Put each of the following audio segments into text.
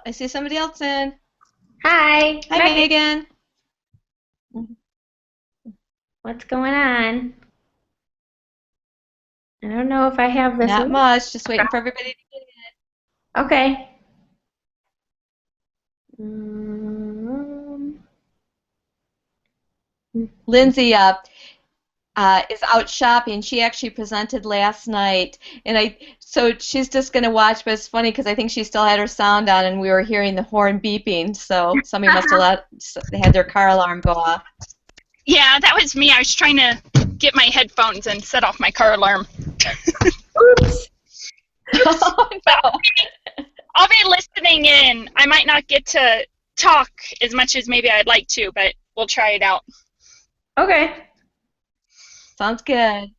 I see somebody else in. Hi, Hi, Megan. Megan. What's going on? I don't know if I have this Not link. much. Just waiting for everybody to get Okay. Um, in. Lindsay is out shopping. She actually presented last night, and so she's just gonna watch. But it's funny because I think she still had her sound on, and we were hearing the horn beeping. So somebody must have had their car alarm go off. Yeah, that was me. I was trying to get my headphones and set off my car alarm. Oops. Oh no. I'll be listening in. I might not get to talk as much as maybe I'd like to, but we'll try it out. Okay. Sounds good.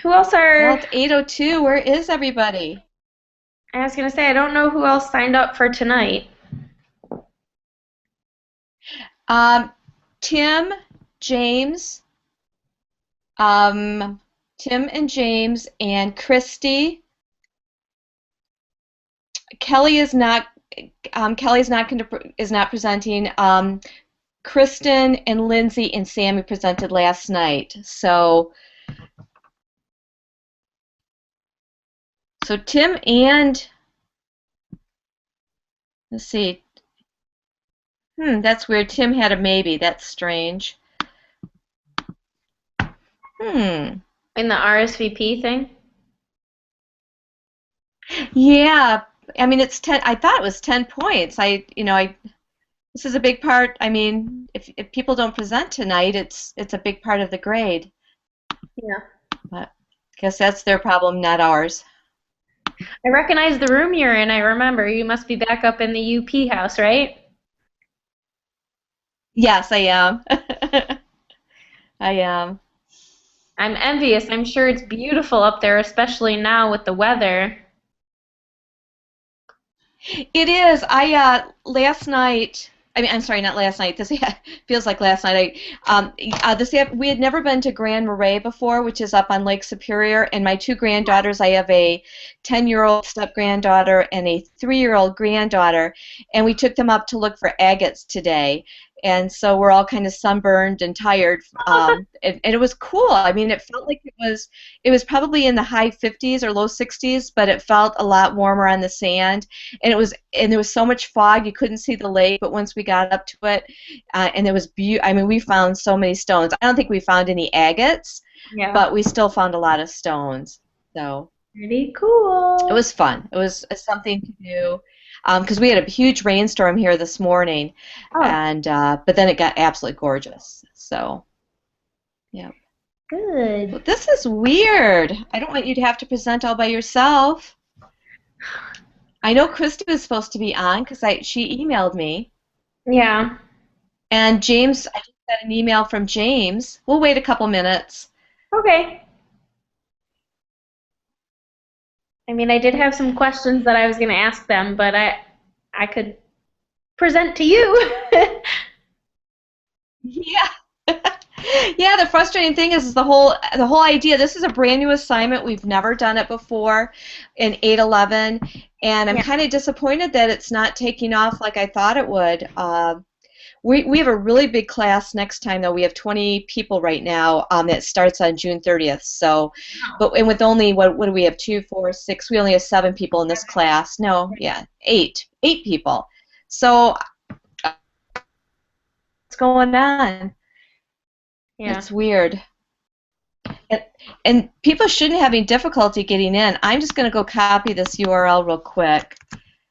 Who else Well, are? it's 8:02. Where is everybody? I was gonna say I don't know who else signed up for tonight. Um, Tim, James, um, Tim and James and Christy. Kelly is not. Kelly's not going to is not presenting. Kristen and Lindsay and Sammy presented last night. So Tim and let's see. That's weird. Tim had a maybe. That's strange. Hmm. In the RSVP thing? Yeah. I mean, it's 10. I thought it was 10 points. This is a big part. I mean, if people don't present tonight, it's a big part of the grade. Yeah. But I guess that's their problem, not ours. I recognize the room you're in. I remember. You must be back up in the UP house, right? Yes, I am. I am. I'm envious. I'm sure it's beautiful up there, especially now with the weather. It is. I last night. I mean, I'm sorry, not last night. This feels like last night. We had never been to Grand Marais before, which is up on Lake Superior. And my two granddaughters, I have a 10-year-old step granddaughter and a 3-year-old granddaughter, and we took them up to look for agates today. And so we're all kind of sunburned and tired. And it was cool. I mean, it felt like it was probably in the high 50s or low 60s, but it felt a lot warmer on the sand, and there was so much fog you couldn't see the lake. But once we got up to it, and it was I mean, we found so many stones. I don't think we found any agates, Yeah. but we still found a lot of stones. So Pretty it cool. was fun. It was something to do because we had a huge rainstorm here this morning, Oh, and but then it got absolutely gorgeous. So yeah. good. Well, this is weird. I don't want you to have to present all by yourself. I know Christy was supposed to be on because she emailed me. Yeah. And James, I just got an email from James. We'll wait a couple minutes. Okay. I mean, I did have some questions that I was going to ask them, but I could present to you. Yeah. Yeah, the frustrating thing is the whole idea. This is a brand new assignment. We've never done it before in 811, and I'm Yeah. kind of disappointed that it's not taking off like I thought it would. We have a really big class next time, though. We have 20 people right now that starts on June 30th. So, and with only, what do we have, 2, 4, 6, we only have 7 people in this class. No, yeah, 8 people. So, what's going on? Yeah. It's weird. And, and people shouldn't have any difficulty getting in. I'm just going to go copy this URL real quick.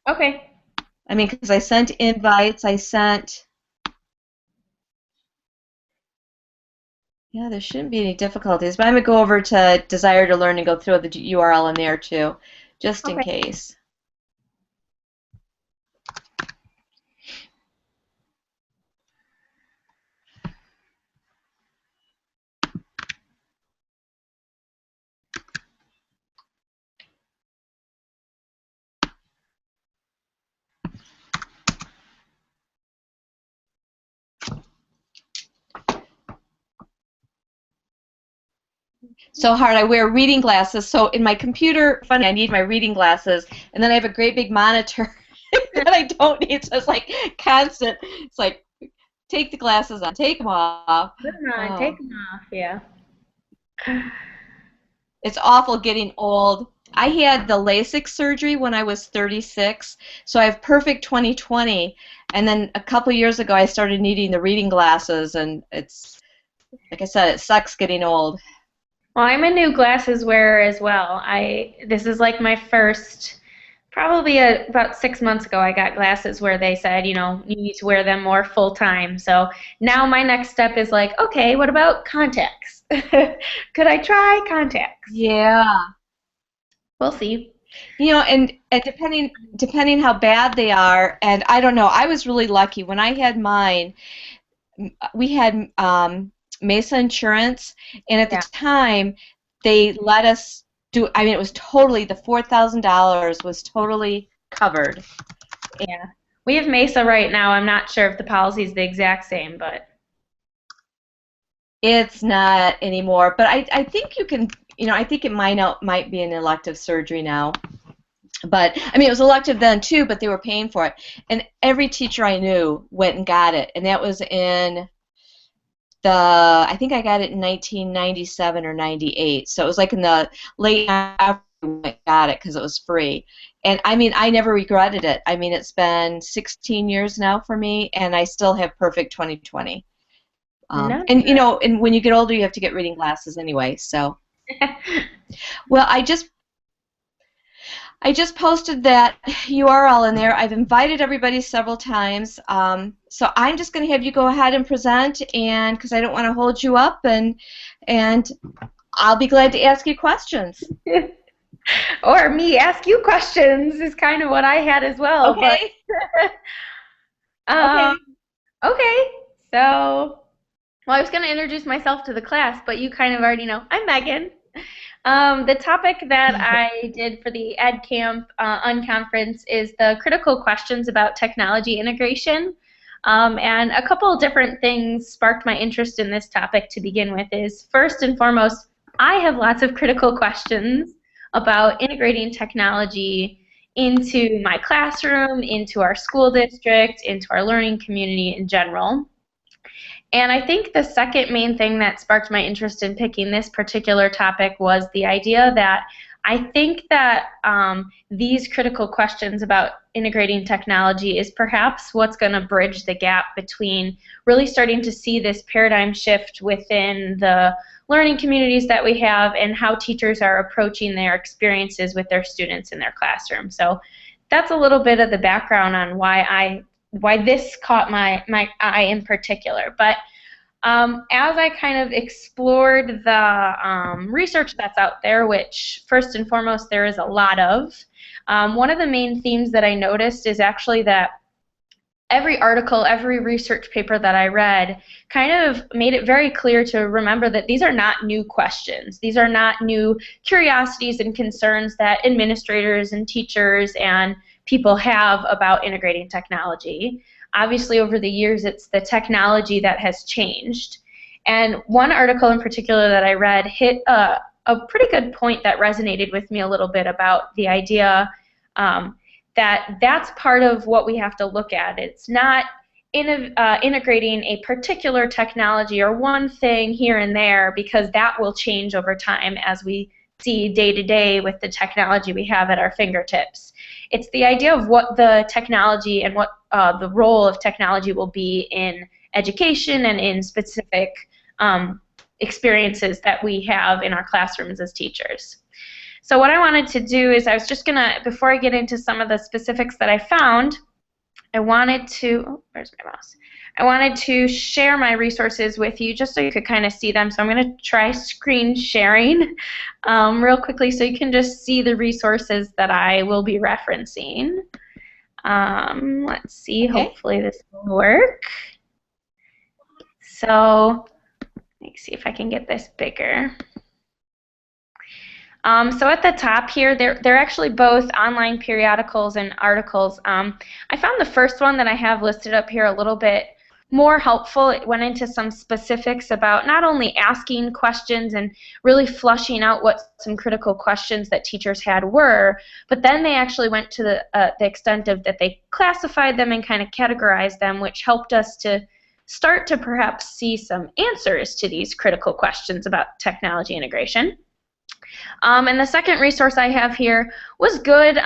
Okay. I mean, because I sent invites, yeah, there shouldn't be any difficulties, but I'm going to go over to Desire to Learn and go through the URL in there too, just in Okay. case. so hard. I wear reading glasses. So in my computer, funny, I need my reading glasses, and then I have a great big monitor that I don't need. So it's like constant. It's like take the glasses on, take them off. Put 'em on, take Oh, them off, yeah. it's awful getting old. I had the LASIK surgery when I was 36, so I have perfect 20/20. And then a couple years ago, I started needing the reading glasses, and it's like I said, it sucks getting old. Well, I'm a new glasses wearer as well. This is like my first, probably about 6 months ago, I got glasses where they said, you need to wear them more full time. So now my next step is like, okay, what about contacts? Could I try contacts? Yeah. We'll see. And depending how bad they are, and I don't know, I was really lucky when I had mine. We had Mesa Insurance, and at the Yeah. time, they let us do. I mean, it was totally the $4,000 was totally covered. Yeah. We have Mesa right now. I'm not sure if the policy is the exact same, but It's not anymore, but I think you can. I think it might be an elective surgery now. But I mean, it was elective then too, but they were paying for it. And every teacher I knew went and got it, and that was in I think I got it in 1997 or 98. So it was like in the late after I got it because it was free. And I mean, I never regretted it. I mean, it's been 16 years now for me, and I still have perfect 20/20. no. And when you get older, you have to get reading glasses anyway. So, well, I just posted that URL in there. I've invited everybody several times. So I'm just going to have you go ahead and present, and because I don't want to hold you up, and I'll be glad to ask you questions. Or me ask you questions is kind of what I had as well. Okay. But, Okay. okay. So, well, I was going to introduce myself to the class, but you kind of already know. I'm Megan. The topic that I did for the EdCamp Unconference is the critical questions about technology integration. And a couple of different things sparked my interest in this topic to begin with is, first and foremost, I have lots of critical questions about integrating technology into my classroom, into our school district, into our learning community in general. And I think the second main thing that sparked my interest in picking this particular topic was the idea that I think that these critical questions about integrating technology is perhaps what's going to bridge the gap between really starting to see this paradigm shift within the learning communities that we have and how teachers are approaching their experiences with their students in their classroom. So that's a little bit of the background on why this caught my eye in particular. But as I kind of explored the research that's out there, which first and foremost there is a lot of, one of the main themes that I noticed is actually that every article, every research paper that I read kind of made it very clear to remember that these are not new questions. These are not new curiosities and concerns that administrators and teachers and people have about integrating technology. Obviously, over the years, it's the technology that has changed. And one article in particular that I read hit a pretty good point that resonated with me a little bit about the idea that that's part of what we have to look at. It's not integrating a particular technology or one thing here and there, because that will change over time as we see day to day with the technology we have at our fingertips. It's the idea of what the technology and what the role of technology will be in education and in specific experiences that we have in our classrooms as teachers. So what I wanted to do is I was just going to, before I get into some of the specifics that I found, I wanted to, oh, where's my mouse? I wanted to share my resources with you just so you could kind of see them. So I'm going to try screen sharing real quickly so you can just see the resources that I will be referencing. Let's see, Okay. hopefully this will work. So let me see if I can get this bigger. So at the top here, they're actually both online periodicals and articles. I found the first one that I have listed up here a little bit more helpful. It went into some specifics about not only asking questions and really flushing out what some critical questions that teachers had were, but then they actually went to the extent of that they classified them and kind of categorized them, which helped us to start to perhaps see some answers to these critical questions about technology integration. And the second resource I have here was good.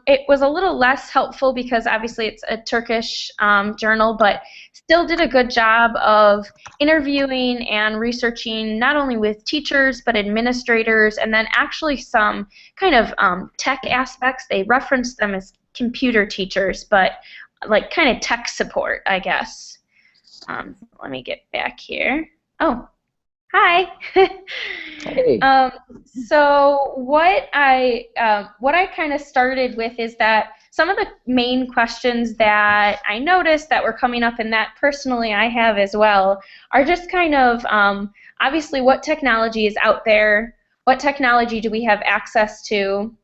It was a little less helpful because obviously it's a Turkish journal, but still did a good job of interviewing and researching not only with teachers but administrators, and then actually some kind of tech aspects. They referenced them as computer teachers, but like kind of tech support, I guess. Let me get back here. Oh, hi. Hey. So what I kind of started with is that some of the main questions that I noticed that were coming up, and that personally I have as well, are just kind of obviously what technology is out there, what technology do we have access to,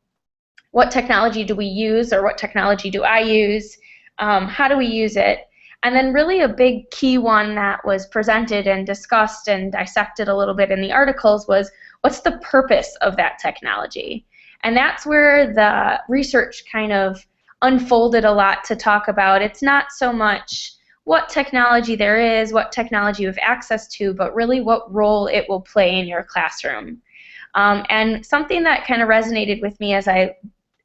what technology do we use, or what technology do I use, how do we use it? And then really a big key one that was presented and discussed and dissected a little bit in the articles was, what's the purpose of that technology? And that's where the research kind of unfolded a lot to talk about. It's not so much what technology there is, what technology you have access to, but really what role it will play in your classroom. And something that kind of resonated with me as I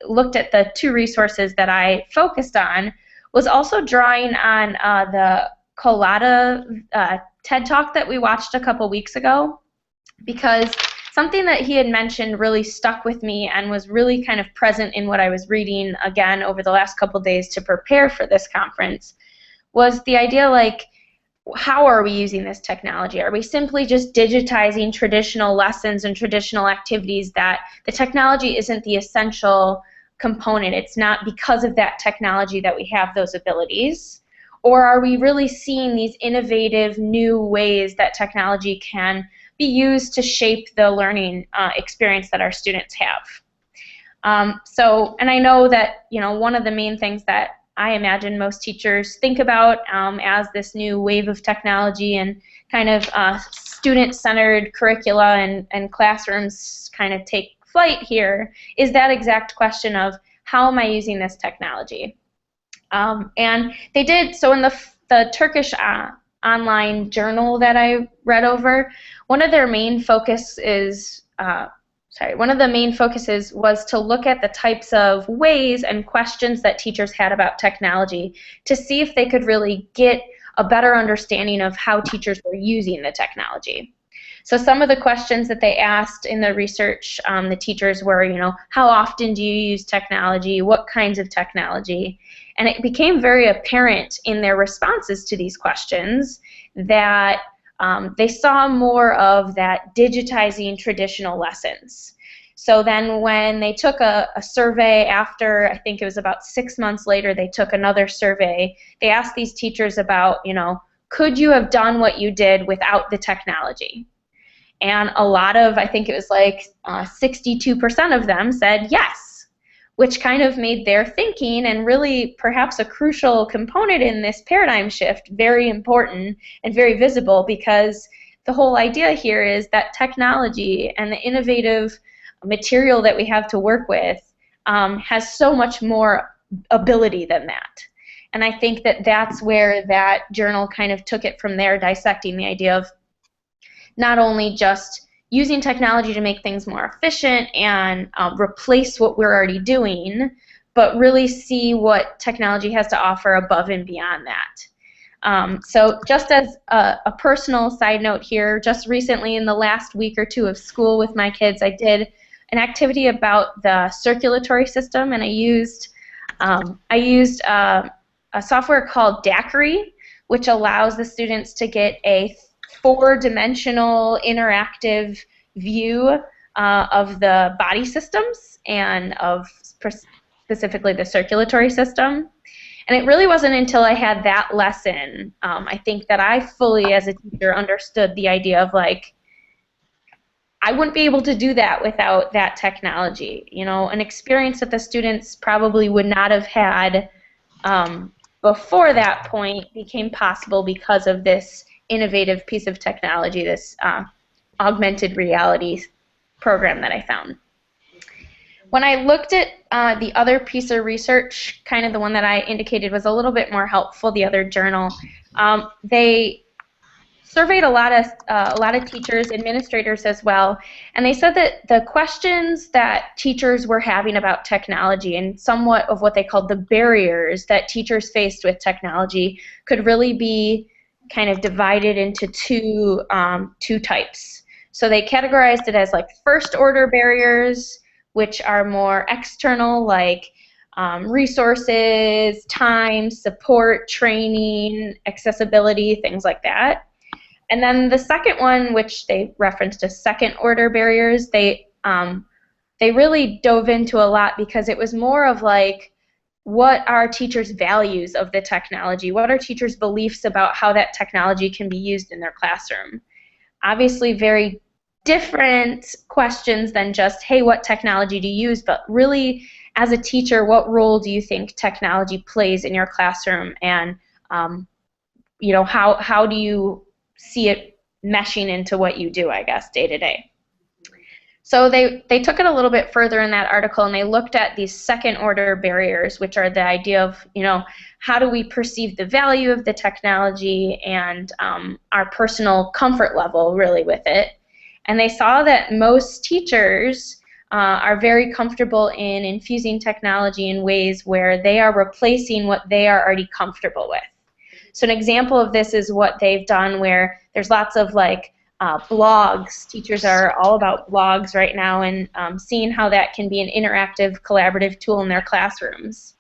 looked at the two resources that I focused on was also drawing on the Colada TED Talk that we watched a couple weeks ago, because something that he had mentioned really stuck with me and was really kind of present in what I was reading again over the last couple days to prepare for this conference, was the idea like, how are we using this technology? Are we simply just digitizing traditional lessons and traditional activities that the technology isn't the essential component? It's not because of that technology that we have those abilities? Or are we really seeing these innovative new ways that technology can be used to shape the learning experience that our students have? And I know that, you know, one of the main things that I imagine most teachers think about as this new wave of technology and kind of student-centered curricula and classrooms kind of take flight here is that exact question of, how am I using this technology? And they did, so in the Turkish online journal that I read over, one of the main focuses was to look at the types of ways and questions that teachers had about technology to see if they could really get a better understanding of how teachers were using the technology. So some of the questions that they asked in the research, the teachers were, you know, how often do you use technology? What kinds of technology? And it became very apparent in their responses to these questions that they saw more of that digitizing traditional lessons. So then when they took a survey after, I think it was about 6 months later, they took another survey. They asked these teachers about, you know, could you have done what you did without the technology? And a lot of, I think it was like 62% of them said yes, which kind of made their thinking, and really perhaps a crucial component in this paradigm shift, very important and very visible, because the whole idea here is that technology and the innovative material that we have to work with has so much more ability than that. And I think that that's where that journal kind of took it from there, dissecting the idea of not only just using technology to make things more efficient and replace what we're already doing, but really see what technology has to offer above and beyond that. So just as a personal side note here, just recently in the last week or two of school with my kids, I did an activity about the circulatory system, and I used a software called Daiquiri, which allows the students to get a 4-dimensional interactive view of the body systems and of specifically the circulatory system. And it really wasn't until I had that lesson, I think, that I fully, as a teacher, understood the idea of, like, I wouldn't be able to do that without that technology. You know, an experience that the students probably would not have had before that point became possible because of this innovative piece of technology, this augmented reality program that I found. When I looked at the other piece of research, kind of the one that I indicated was a little bit more helpful, the other journal, they surveyed a lot of teachers, administrators as well, and they said that the questions that teachers were having about technology and somewhat of what they called the barriers that teachers faced with technology could really be kind of divided into two types. So they categorized it as like first order barriers, which are more external, like resources, time, support, training, accessibility, things like that. And then the second one, which they referenced as second order barriers, they really dove into a lot because it was more of like, what are teachers' values of the technology? What are teachers' beliefs about how that technology can be used in their classroom? Obviously very different questions than just, hey, what technology do you use? But really, as a teacher, what role do you think technology plays in your classroom? And you know, how do you see it meshing into what you do, I guess, day to day? So they took it a little bit further in that article, and they looked at these second order barriers, which are the idea of, you know, how do we perceive the value of the technology and our personal comfort level really with it. And they saw that most teachers are very comfortable in infusing technology in ways where they are replacing what they are already comfortable with. So an example of this is what they've done where there's lots of like blogs. Teachers are all about blogs right now and seeing how that can be an interactive, collaborative tool in their classrooms.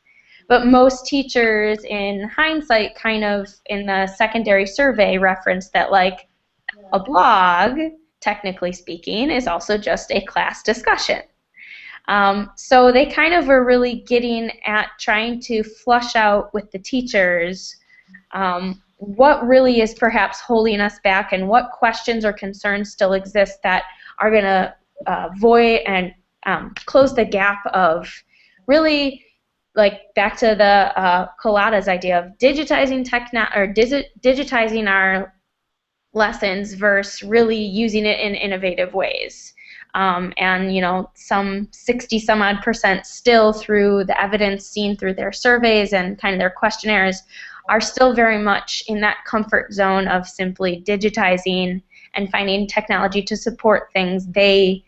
But most teachers, in hindsight, kind of in the secondary survey referenced that like a blog, technically speaking, is also just a class discussion. So they kind of were really getting at trying to flush out with the teachers what really is perhaps holding us back and what questions or concerns still exist that are going to void and close the gap of really, like back to the Collada's idea of digitizing digitizing our lessons versus really using it in innovative ways. And you know, some 60-some-odd% still through the evidence seen through their surveys and kind of their questionnaires are still very much in that comfort zone of simply digitizing and finding technology to support things they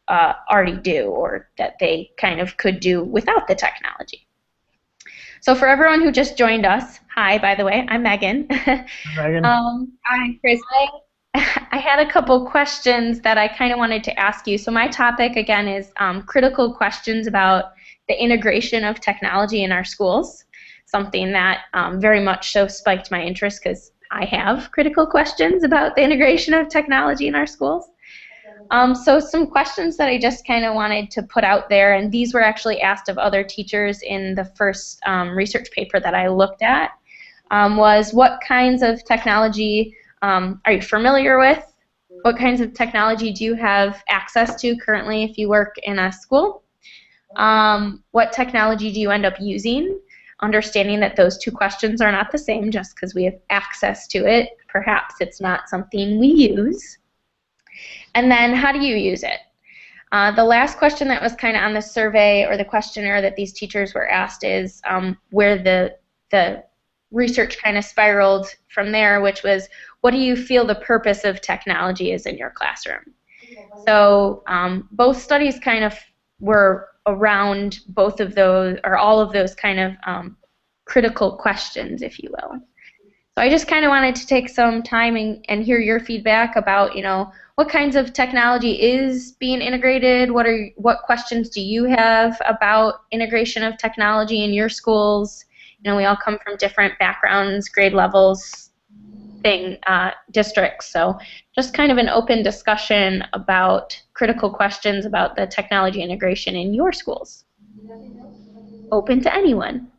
already do or that they kind of could do without the technology. So for everyone who just joined us, hi, by the way, I'm Megan. Megan. Hi, Chris. I had a couple questions that I kind of wanted to ask you. So my topic, again, is critical questions about the integration of technology in our schools, something that very much so spiked my interest because I have critical questions about the integration of technology in our schools. So some questions that I just kind of wanted to put out there, and these were actually asked of other teachers in the first research paper that I looked at, was what kinds of technology are you familiar with? What kinds of technology do you have access to currently if you work in a school? What technology do you end up using? Understanding that those two questions are not the same just because we have access to it. Perhaps it's not something we use. And then how do you use it? The last question that was kind of on the survey or the questionnaire that these teachers were asked is where the research kind of spiraled from there, which was, what do you feel the purpose of technology is in your classroom? So both studies kind of were around both of those, or all of those kind of critical questions, if you will. So I just kind of wanted to take some time and hear your feedback about, you know, what kinds of technology is being integrated? What questions do you have about integration of technology in your schools? You know, we all come from different backgrounds, grade levels, districts. So just kind of an open discussion about critical questions about the technology integration in your schools. Open to anyone.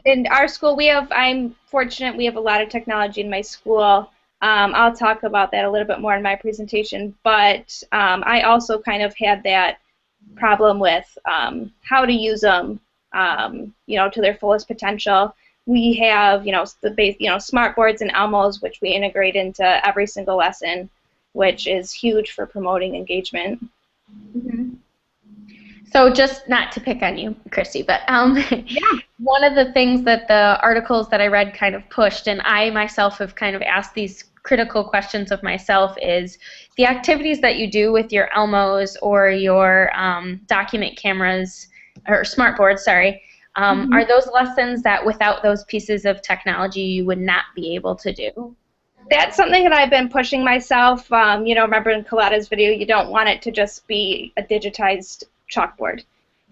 In our school, I'm fortunate we have a lot of technology in my school. I'll talk about that a little bit more in my presentation, but I also kind of had that problem with how to use them, to their fullest potential. We have, the base, smart boards and Elmos, which we integrate into every single lesson, which is huge for promoting engagement. Mm-hmm. So just not to pick on you, Christy, but Yeah. one of the things that the articles that I read kind of pushed, and I myself have kind of asked these critical questions of myself, is the activities that you do with your Elmos or your document cameras, or smart boards, sorry, are those lessons that without those pieces of technology you would not be able to do? That's something that I've been pushing myself. Remember in Colada's video, you don't want it to just be a digitized chalkboard.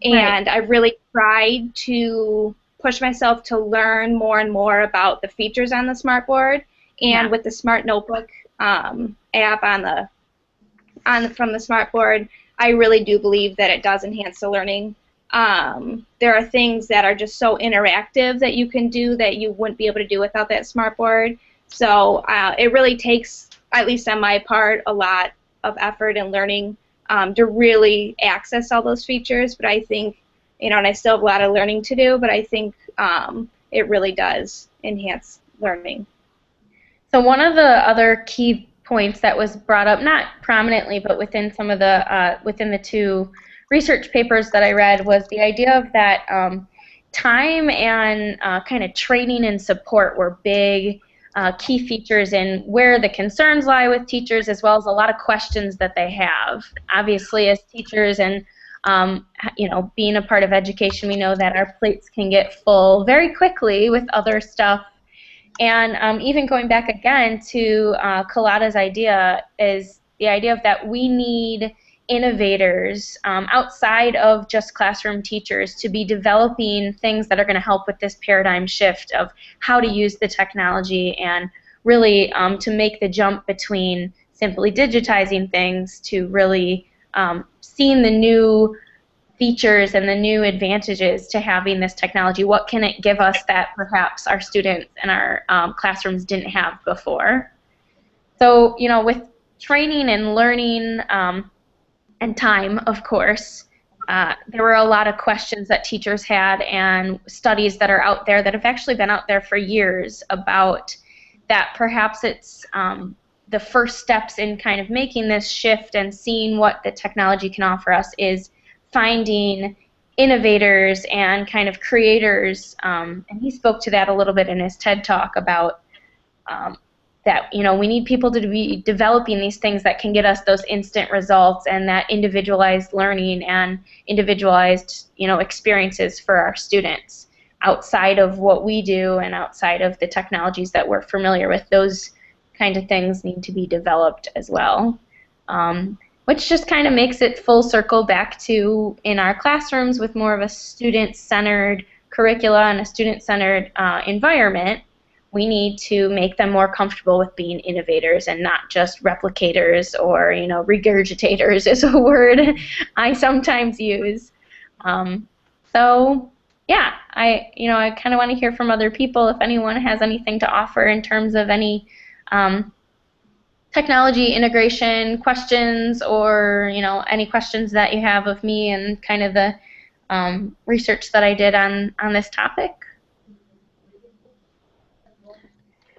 And I really tried to push myself to learn more and more about the features on the smartboard. And with the Smart Notebook app from the smartboard, I really do believe that it does enhance the learning. There are things that are just so interactive that you can do that you wouldn't be able to do without that smartboard. So it really takes, at least on my part, a lot of effort and learning to really access all those features. But I think, and I still have a lot of learning to do, but I think it really does enhance learning. So one of the other key points that was brought up, not prominently, but within some of the within the two research papers that I read, was the idea of that time and kind of training and support were big key features in where the concerns lie with teachers, as well as a lot of questions that they have. Obviously, as teachers and being a part of education, we know that our plates can get full very quickly with other stuff. And even going back again to Colada's idea, is the idea of that we need innovators outside of just classroom teachers to be developing things that are going to help with this paradigm shift of how to use the technology, and really to make the jump between simply digitizing things to really seeing the new features and the new advantages to having this technology. What can it give us that perhaps our students and our classrooms didn't have before? So, with training and learning and time, of course, there were a lot of questions that teachers had, and studies that are out there that have actually been out there for years about that perhaps it's the first steps in kind of making this shift and seeing what the technology can offer us is finding innovators and kind of creators, and he spoke to that a little bit in his TED Talk about that we need people to be developing these things that can get us those instant results and that individualized learning and individualized experiences for our students outside of what we do and outside of the technologies that we're familiar with. Those kind of things need to be developed as well. Which just kind of makes it full circle back to in our classrooms with more of a student-centered curricula and a student-centered environment, we need to make them more comfortable with being innovators and not just replicators or regurgitators is a word I sometimes use. So yeah, I kind of want to hear from other people if anyone has anything to offer in terms of any technology integration questions, or any questions that you have of me and kind of the research that I did on this topic.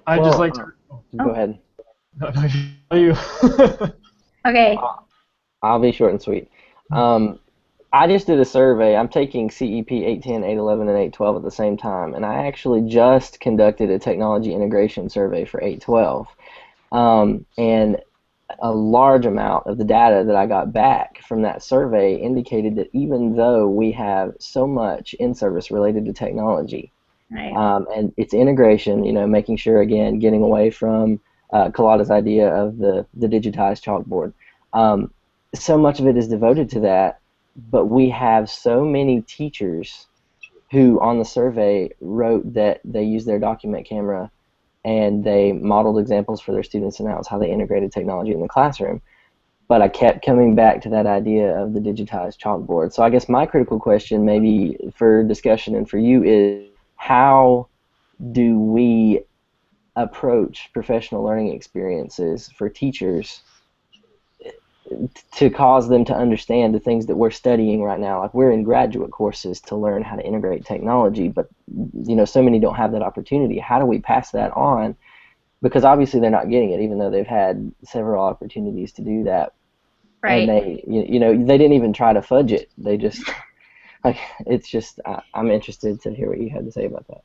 I'd just like to go ahead. No, you. Okay. I'll be short and sweet. I just did a survey. I'm taking CEP 810, 811, and 812 at the same time, and I actually just conducted a technology integration survey for 812. And a large amount of the data that I got back from that survey indicated that even though we have so much in-service related to technology, and its integration, making sure, again, getting away from Colada's idea of the digitized chalkboard, so much of it is devoted to that, but we have so many teachers who on the survey wrote that they use their document camera and they modeled examples for their students, and that was how they integrated technology in the classroom. But I kept coming back to that idea of the digitized chalkboard. So I guess my critical question, maybe for discussion and for you, is how do we approach professional learning experiences for teachers to cause them to understand the things that we're studying right now. Like, we're in graduate courses to learn how to integrate technology, but so many don't have that opportunity. How do we pass that on? Because obviously they're not getting it, even though they've had several opportunities to do that. Right. And they didn't even try to fudge it. They just it's just I'm interested to hear what you had to say about that.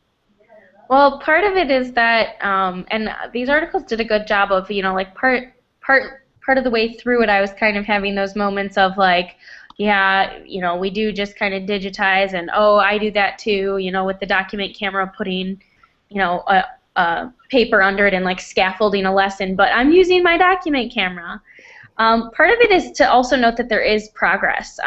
Well, part of it is that, and these articles did a good job of, like part of the way through it, I was kind of having those moments of like, yeah, we do just kind of digitize, and oh, I do that too, with the document camera, putting, a paper under it and like scaffolding a lesson, but I'm using my document camera. Part of it is to also note that there is progress.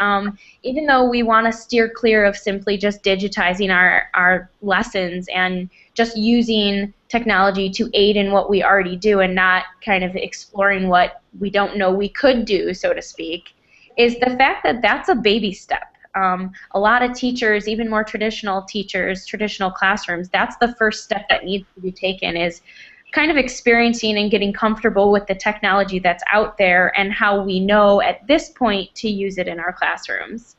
Even though we want to steer clear of simply just digitizing our lessons and just using technology to aid in what we already do and not kind of exploring what we don't know we could do, so to speak, is the fact that that's a baby step. A lot of teachers, even more traditional teachers, traditional classrooms, that's the first step that needs to be taken, is kind of experiencing and getting comfortable with the technology that's out there and how we know at this point to use it in our classrooms.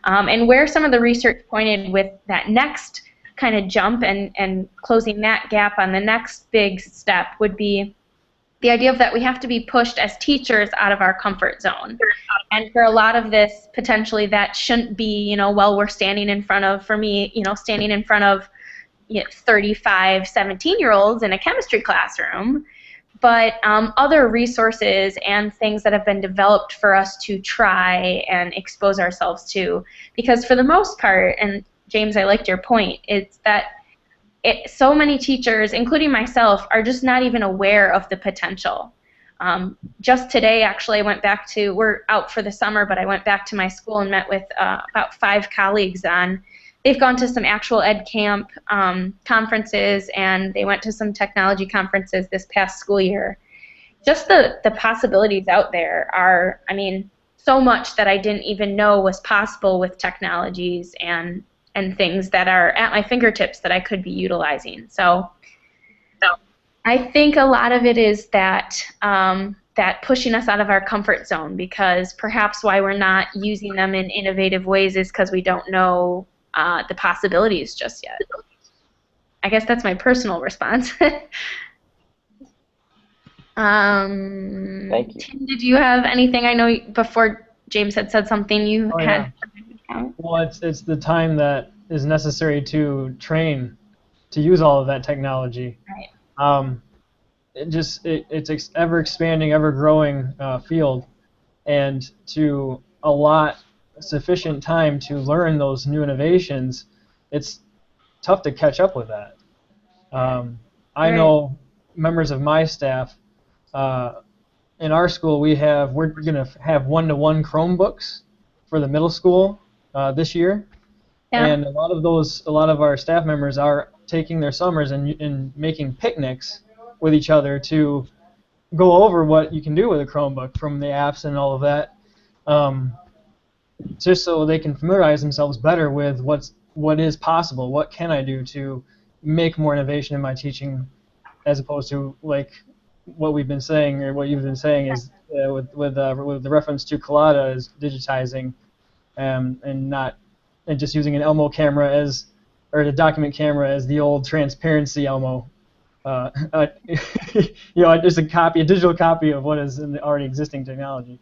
And where some of the research pointed with that next kind of jump and closing that gap on the next big step would be the idea of that we have to be pushed as teachers out of our comfort zone. And for a lot of this, potentially that shouldn't be, well, we're standing in front of, for me, standing in front of 35, 17-year-olds in a chemistry classroom, but other resources and things that have been developed for us to try and expose ourselves to. Because for the most part, and James, I liked your point, it's that so many teachers, including myself, are just not even aware of the potential. Just today, actually, I went back to, we're out for the summer, but I went back to my school and met with about 5 colleagues on, they've gone to some actual EdCamp conferences, and they went to some technology conferences this past school year. Just the possibilities out there are, so much that I didn't even know was possible with technologies and things that are at my fingertips that I could be utilizing. So I think a lot of it is that that pushing us out of our comfort zone, because perhaps why we're not using them in innovative ways is because we don't know the possibilities just yet. I guess that's my personal response. Thank you. Tim, did you have anything? I know before James had said something you had. Yeah. Well, it's the time that is necessary to train to use all of that technology. Right. It's ever expanding, ever growing field, and to allot sufficient time to learn those new innovations, it's tough to catch up with that. I know members of my staff in our school, we're going to have one-to-one Chromebooks for the middle school this year. Yeah. And a lot of our staff members are taking their summers and making picnics with each other to go over what you can do with a Chromebook from the apps and all of that, just so they can familiarize themselves better with what is possible. What can I do to make more innovation in my teaching, as opposed to like what we've been saying, or what you've been saying is with the reference to Collada is digitizing and just using an Elmo camera or the document camera as the old transparency Elmo. Just a digital copy of what is in the already existing technology.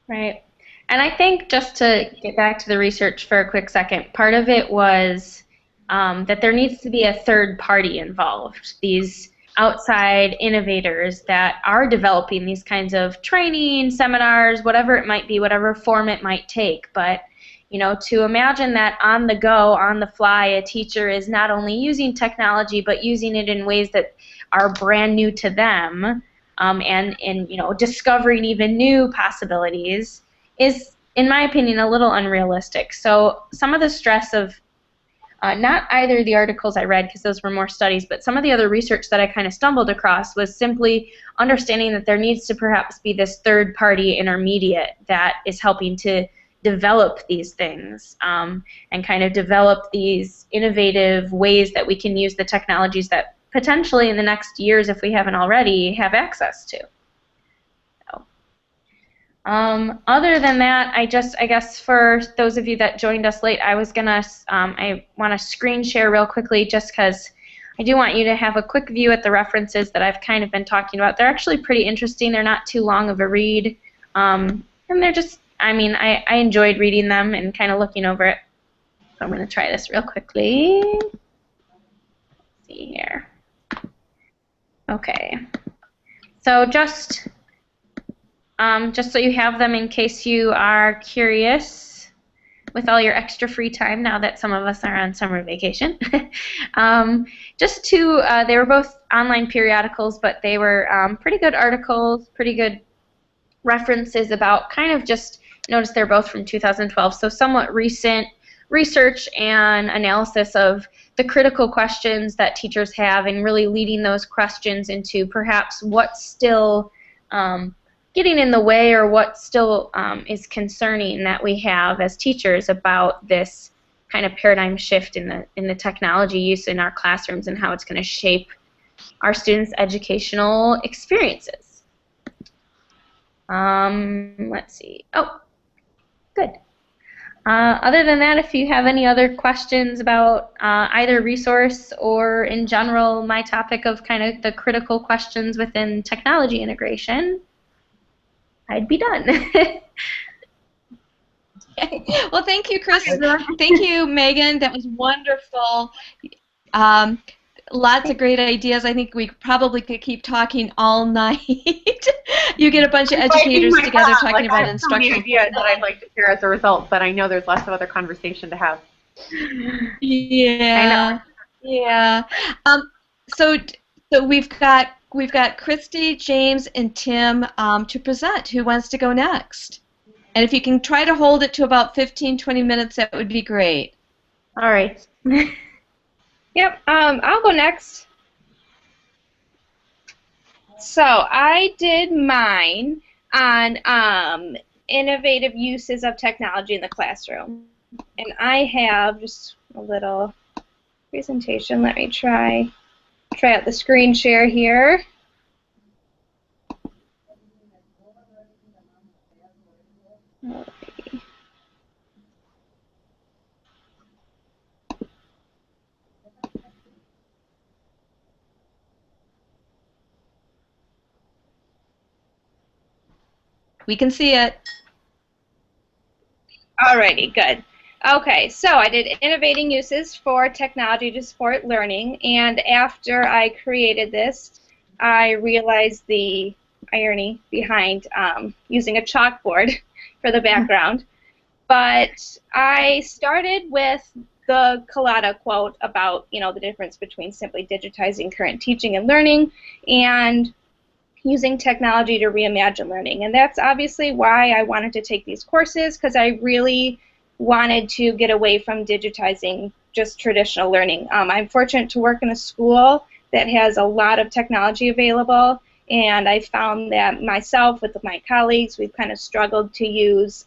Right. And I think, just to get back to the research for a quick second, part of it was that there needs to be a third party involved. These outside innovators that are developing these kinds of training, seminars, whatever it might be, whatever form it might take. But to imagine that on the go, on the fly, a teacher is not only using technology but using it in ways that are brand new to them, and discovering even new possibilities is, in my opinion, a little unrealistic. So some of the stress of not either the articles I read, because those were more studies, but some of the other research that I kind of stumbled across was simply understanding that there needs to perhaps be this third-party intermediate that is helping to develop these things and kind of develop these innovative ways that we can use the technologies that potentially in the next years, if we haven't already, have access to. So, Other than that, I guess for those of you that joined us late, I want to screen share real quickly just because I do want you to have a quick view at the references that I've kind of been talking about. They're actually pretty interesting. They're not too long of a read, and they're just, I mean, I enjoyed reading them and kind of looking over it. So I'm going to try this real quickly. Let's see here. Okay. So just so you have them in case you are curious with all your extra free time now that some of us are on summer vacation. They were both online periodicals, but they were pretty good articles, pretty good references about kind of just, notice they're both from 2012, so somewhat recent research and analysis of the critical questions that teachers have and really leading those questions into perhaps what's still getting in the way or what still is concerning that we have as teachers about this kind of paradigm shift in the technology use in our classrooms and how it's going to shape our students' educational experiences. Let's see. Oh, good. Other than that, if you have any other questions about either resource or in general my topic of kind of the critical questions within technology integration, I'd be done. Well, thank you, Chris. Thank you, Megan. That was wonderful. Lots of great ideas. I think we probably could keep talking all night. You get a bunch of educators together talking about instructional. I have so many ideas that I'd like to share as a result, but I know there's lots of other conversation to have. Yeah. Yeah. So we've got Christy, James, and Tim to present. Who wants to go next? And if you can try to hold it to about 15, 20 minutes, that would be great. All right. Yep, I'll go next. So I did mine on innovative uses of technology in the classroom. And I have just a little presentation. Let me try out the screen share here. We can see it. Alrighty, good. Okay, so I did innovating uses for technology to support learning, and after I created this, I realized the irony behind using a chalkboard for the background. But I started with the Collada quote about, the difference between simply digitizing current teaching and learning and using technology to reimagine learning. And that's obviously why I wanted to take these courses, because I really wanted to get away from digitizing just traditional learning. I'm fortunate to work in a school that has a lot of technology available, and I found that myself with my colleagues, we've kind of struggled to use,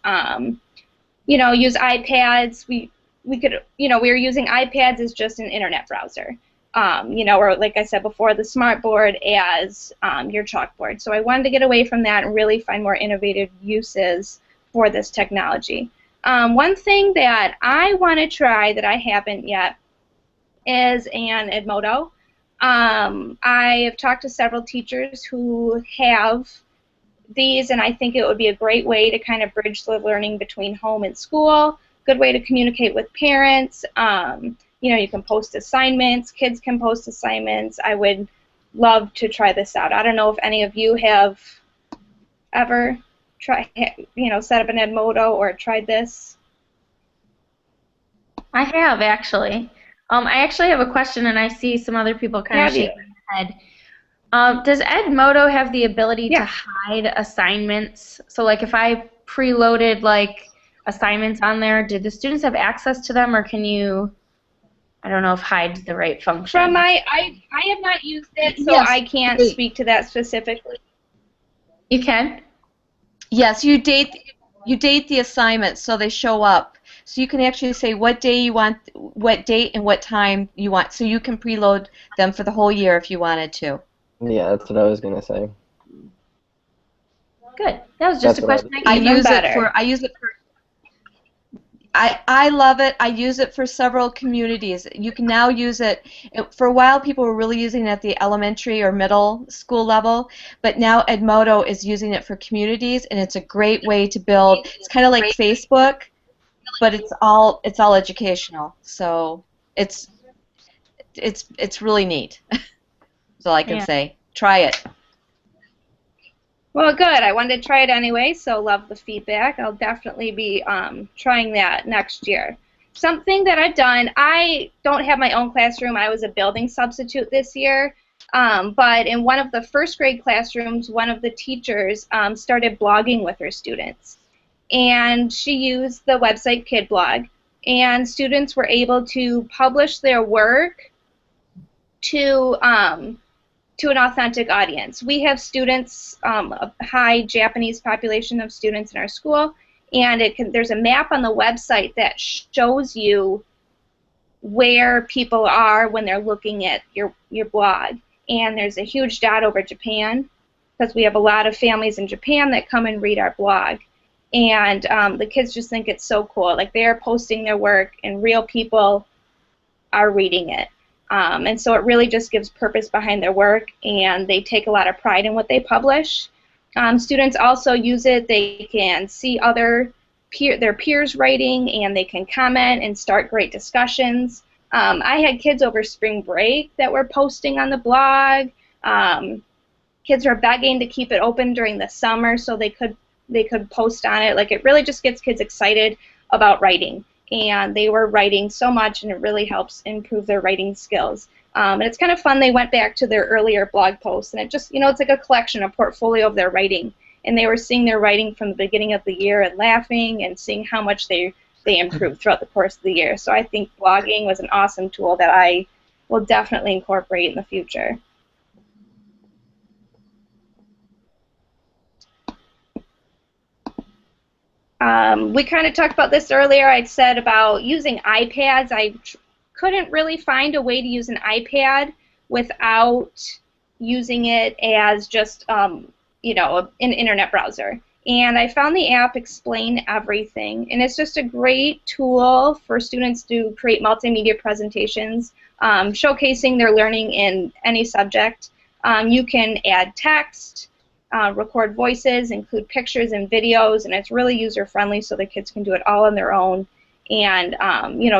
use iPads. We were using iPads as just an internet browser. Or like I said before, the smartboard as your chalkboard. So I wanted to get away from that and really find more innovative uses for this technology. One thing that I want to try that I haven't yet is an Edmodo. I have talked to several teachers who have these, and I think it would be a great way to kind of bridge the learning between home and school, good way to communicate with parents. You can post assignments, kids can post assignments. I would love to try this out. I don't know if any of you have ever set up an Edmodo or tried this. I have, actually. I actually have a question, and I see some other people kind of shaking their head. Does Edmodo have the ability to hide assignments? So, like, if I preloaded, like, assignments on there, did the students have access to them, or can you... I don't know if hide's the right function. I have not used it, so yes, I can't speak to that specifically. You can? Yes, you date the assignments so they show up. So you can actually say what day you want, what date and what time you want. So you can preload them for the whole year if you wanted to. Yeah, that's what I was going to say. Good. That was That's just a what I question. do. I Even use better. it for I love it. I use it for several communities. You can now use it. For a while, people were really using it at the elementary or middle school level, but now Edmodo is using it for communities, and it's a great way to build. It's kind of like Facebook, but it's all educational. So it's it's really neat. That's all I can Yeah. say. Try it. Well, good. I wanted to try it anyway, so love the feedback. I'll definitely be trying that next year. Something that I've done, I don't have my own classroom. I was a building substitute this year, but in one of the first grade classrooms, one of the teachers started blogging with her students. And she used the website KidBlog, and students were able to publish their work to an authentic audience. We have students, a high Japanese population of students in our school, and there's a map on the website that shows you where people are when they're looking at your blog. And there's a huge dot over Japan, because we have a lot of families in Japan that come and read our blog. And the kids just think it's so cool. Like, they're posting their work, and real people are reading it. And so it really just gives purpose behind their work, and they take a lot of pride in what they publish. Students also use it. They can see their peers writing, and they can comment and start great discussions. I had kids over spring break that were posting on the blog. Kids were begging to keep it open during the summer so they could post on it. Like, it really just gets kids excited about writing. And they were writing so much, and it really helps improve their writing skills. And it's kind of fun. They went back to their earlier blog posts, and it just, it's like a collection, a portfolio of their writing. And they were seeing their writing from the beginning of the year and laughing and seeing how much they improved throughout the course of the year. So I think blogging was an awesome tool that I will definitely incorporate in the future. We kind of talked about this earlier. I'd said about using iPads. I couldn't really find a way to use an iPad without using it as just, an internet browser. And I found the app Explain Everything, and it's just a great tool for students to create multimedia presentations, showcasing their learning in any subject. You can add text, record voices, include pictures and videos, and it's really user-friendly, so the kids can do it all on their own and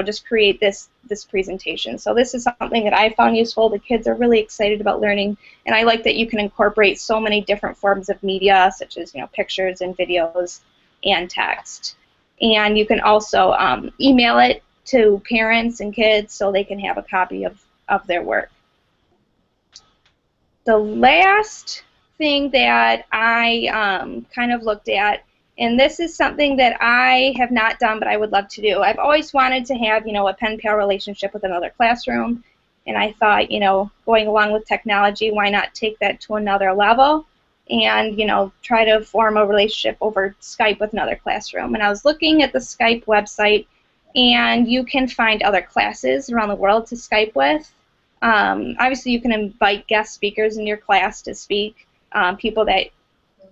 just create this presentation. So this is something that I found useful. The kids are really excited about learning, and I like that you can incorporate so many different forms of media, such as pictures and videos and text. And you can also email it to parents and kids so they can have a copy of their work. The last thing that I kind of looked at, and this is something that I have not done but I would love to do. I've always wanted to have a pen-pal relationship with another classroom, and I thought going along with technology, why not take that to another level and try to form a relationship over Skype with another classroom. And I was looking at the Skype website, and you can find other classes around the world to Skype with. Obviously you can invite guest speakers in your class to speak. People that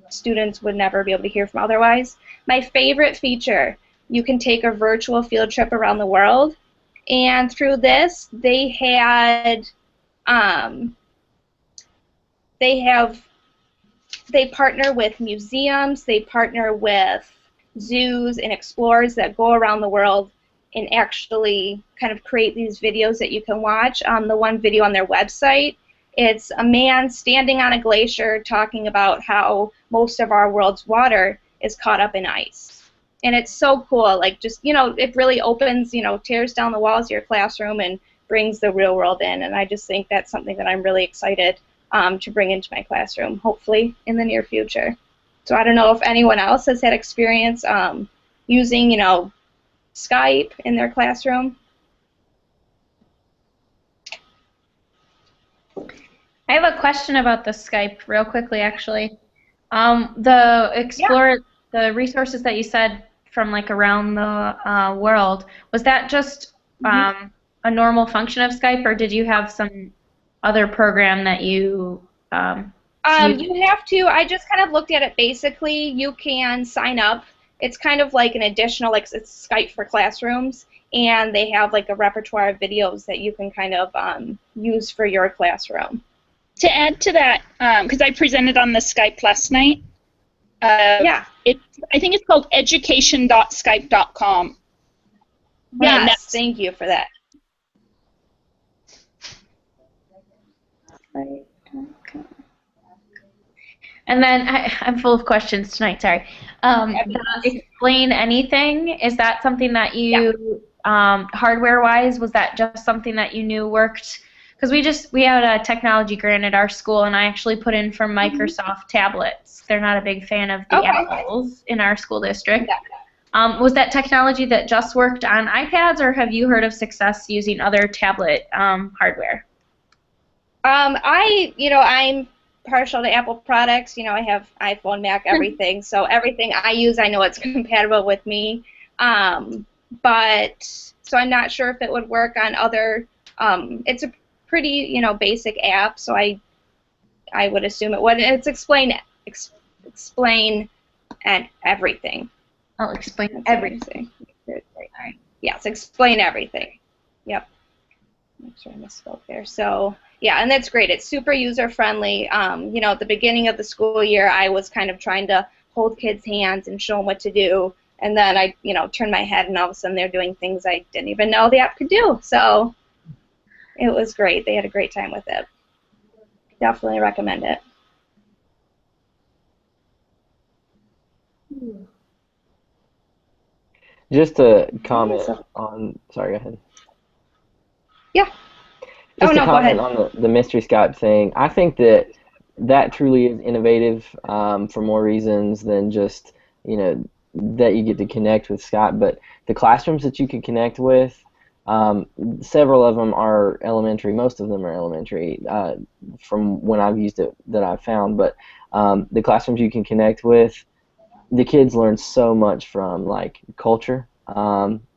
students would never be able to hear from otherwise. My favorite feature, you can take a virtual field trip around the world, and through this they partner with museums, they partner with zoos and explorers that go around the world and actually kind of create these videos that you can watch. The one video on their website, it's a man standing on a glacier talking about how most of our world's water is caught up in ice. And it's so cool. Like, just, it really opens, tears down the walls of your classroom and brings the real world in. And I just think that's something that I'm really excited to bring into my classroom, hopefully in the near future. So I don't know if anyone else has had experience using, Skype in their classroom. I have a question about the Skype real quickly, actually. The resources that you said from around the world, was that just a normal function of Skype, or did you have some other program that you You have to, I just kind of looked at it basically. You can sign up. It's kind of like an additional, like it's Skype for classrooms, and they have like a repertoire of videos that you can kind of use for your classroom. To add to that, because I presented on the Skype last night, Yeah. I think it's called education.skype.com. Yes, thank you for that. And then I'm full of questions tonight, sorry. Explain anything, is that something that you, hardware-wise, was that just something that you knew worked? Because we had a technology grant at our school, and I actually put in for Microsoft tablets. They're not a big fan of the Apples in our school district. Was that technology that just worked on iPads, or have you heard of success using other tablet hardware? I'm partial to Apple products. I have iPhone, Mac, everything. So everything I use, I know it's compatible with me. But so I'm not sure if it would work on other. It's a pretty basic app, so I would assume it would. It's explain and everything. I'll explain everything. Right. Yes, explain everything. Yep. Make sure I misspoke there. So yeah, and that's great. It's super user friendly. At the beginning of the school year, I was kind of trying to hold kids' hands and show them what to do, and then I turned my head, and all of a sudden they're doing things I didn't even know the app could do. So it was great. They had a great time with it. Definitely recommend it. Just to comment on, sorry, go ahead. Yeah. Just to go ahead. comment on the mystery Skype thing, I think that truly is innovative for more reasons than just, that you get to connect with Skype, but the classrooms that you can connect with, several of them are elementary, most of them are elementary from when I've used it that I've found, but the classrooms you can connect with, the kids learn so much from, like, culture,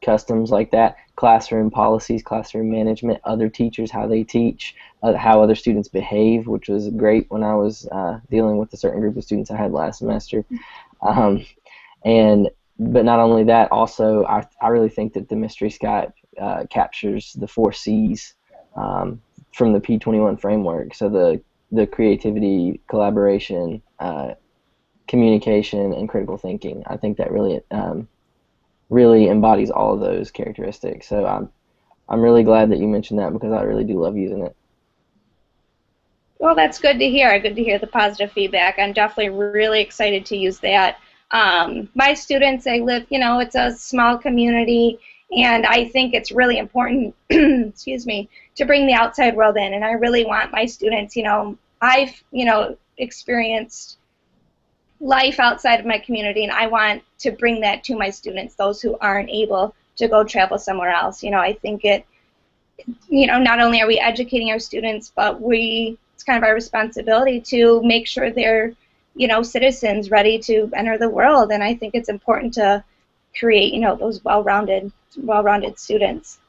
customs like that, classroom policies, classroom management, other teachers, how they teach, how other students behave, which was great when I was dealing with a certain group of students I had last semester. But not only that, also I really think that the Mystery Skype captures the 4 C's from the P21 framework. So the creativity, collaboration, communication, and critical thinking. I think that really embodies all of those characteristics. So I'm really glad that you mentioned that, because I really do love using it. Well, that's good to hear. Good to hear the positive feedback. I'm definitely really excited to use that. My students, they live, it's a small community, and I think it's really important, excuse me, to bring the outside world in. And I really want my students, I've, experienced life outside of my community, and I want to bring that to my students, those who aren't able to go travel somewhere else. I think not only are we educating our students, but it's kind of our responsibility to make sure they're, citizens ready to enter the world. And I think it's important to create, those well-rounded students.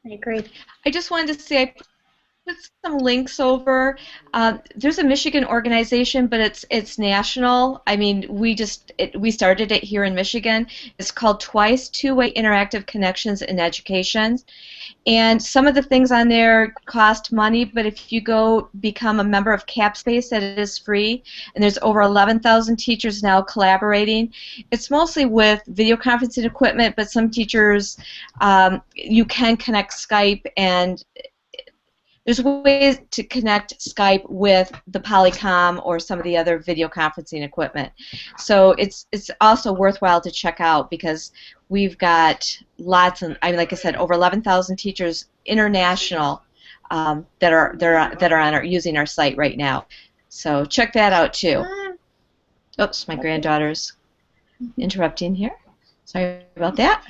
I agree. I just wanted to say I put some links over. There's a Michigan organization, but it's national. I mean, we started it here in Michigan. It's called TWICE, Two-Way Interactive Connections in Education. And some of the things on there cost money, but if you go become a member of CapSpace, that is free. And there's over 11,000 teachers now collaborating. It's mostly with video conferencing equipment, but some teachers, you can connect Skype, and there's ways to connect Skype with the Polycom or some of the other video conferencing equipment. So it's also worthwhile to check out, because we've got lots of, like I said, over 11,000 teachers international that are using our site right now. So check that out too. Oops, my granddaughter's interrupting here. Sorry about that.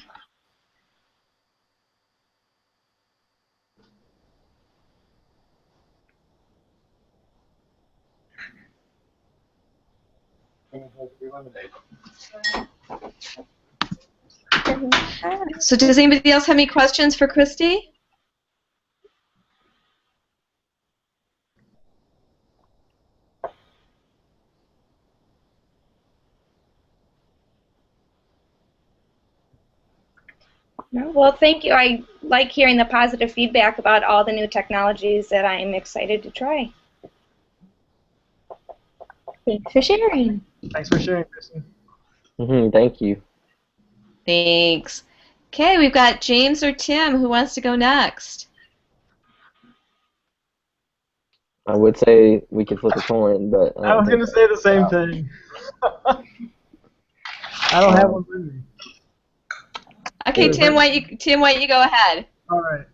So does anybody else have any questions for Christy? No, well, thank you. I like hearing the positive feedback about all the new technologies that I'm excited to try. Thanks for sharing. Thanks for sharing, Kristen. Thank you. Thanks. Okay, we've got James or Tim. Who wants to go next? I would say we could flip a coin, but I I don't was think going to say the same thing. I don't have one with me. Okay, Tim, why don't you go ahead? All right.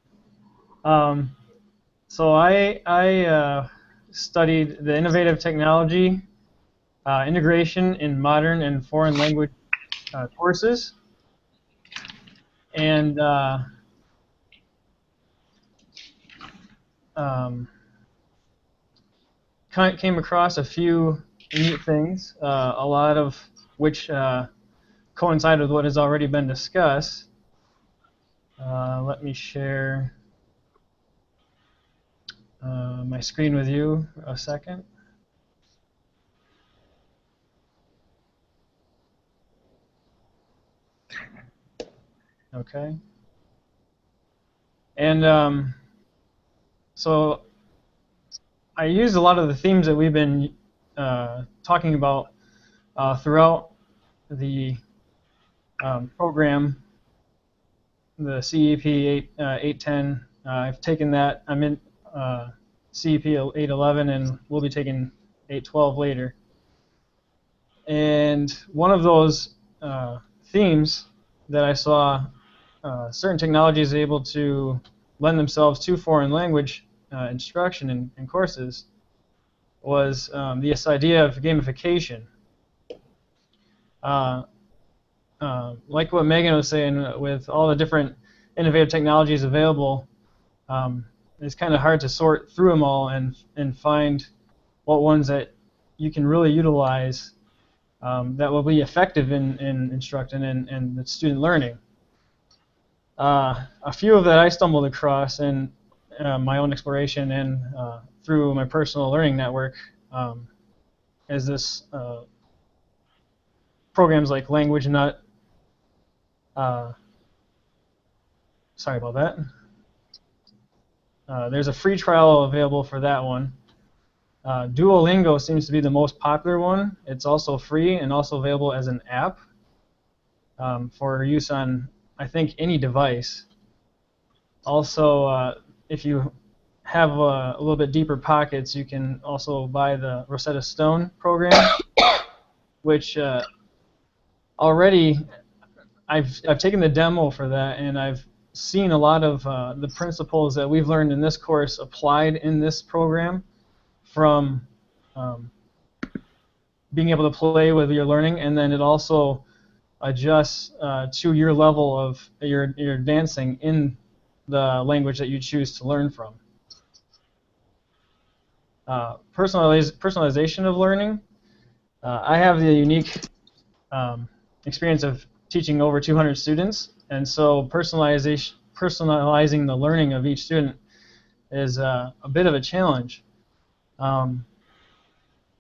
So I studied the innovative technology integration in modern and foreign language courses, and came across a few neat things, a lot of which coincide with what has already been discussed. Let me share my screen with you for a second. Okay. And so I used a lot of the themes that we've been talking about throughout the program, the CEP 810. I've taken that. I'm in CEP 811, and we'll be taking 812 later. And one of those themes that I saw certain technologies able to lend themselves to foreign language instruction in courses was this idea of gamification. Like what Megan was saying, with all the different innovative technologies available, it's kind of hard to sort through them all and find what ones that you can really utilize that will be effective in instructing and the student learning. A few of that I stumbled across in my own exploration and through my personal learning network is this programs like Language Nut. Sorry about that. There's a free trial available for that one. Duolingo seems to be the most popular one. It's also free and also available as an app for use on, I think, any device. Also, if you have a little bit deeper pockets, you can also buy the Rosetta Stone program, which already I've taken the demo for that, and I've seen a lot of the principles that we've learned in this course applied in this program, from being able to play with your learning, and then it also adjusts to your level of your advancing in the language that you choose to learn from. Personalization of learning. I have the unique experience of teaching over 200 students, and so personalizing the learning of each student is a bit of a challenge. I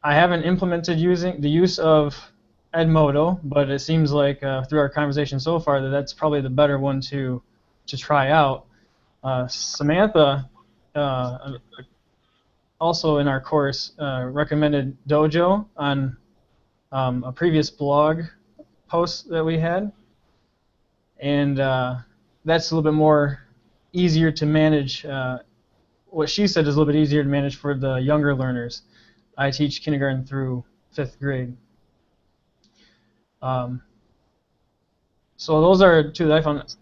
haven't implemented the use of Edmodo, but it seems like through our conversation so far that that's probably the better one to try out. Samantha, also in our course, recommended Dojo on a previous blog post that we had, and that's a little bit more easier to manage. What she said is a little bit easier to manage for the younger learners. I teach kindergarten through 5th grade. So those are two that I found.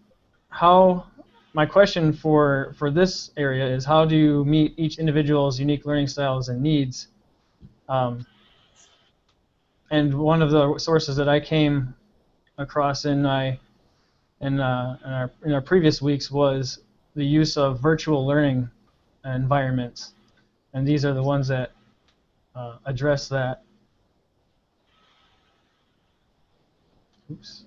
My question for this area is, how do you meet each individual's unique learning styles and needs? And one of the sources that I came across in our previous weeks was the use of virtual learning environments, and these are the ones that address that. Oops.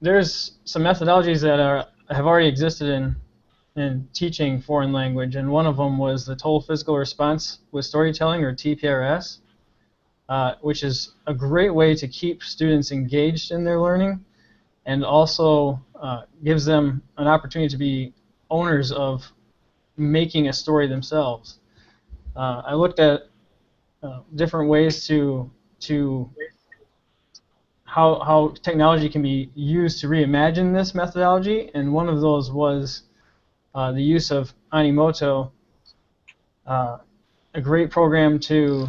There's some methodologies that have already existed in teaching foreign language, and one of them was the total physical response with storytelling, or TPRS. which is a great way to keep students engaged in their learning, and also gives them an opportunity to be owners of making a story themselves. I looked at different ways to how technology can be used to reimagine this methodology, and one of those was the use of Animoto, a great program to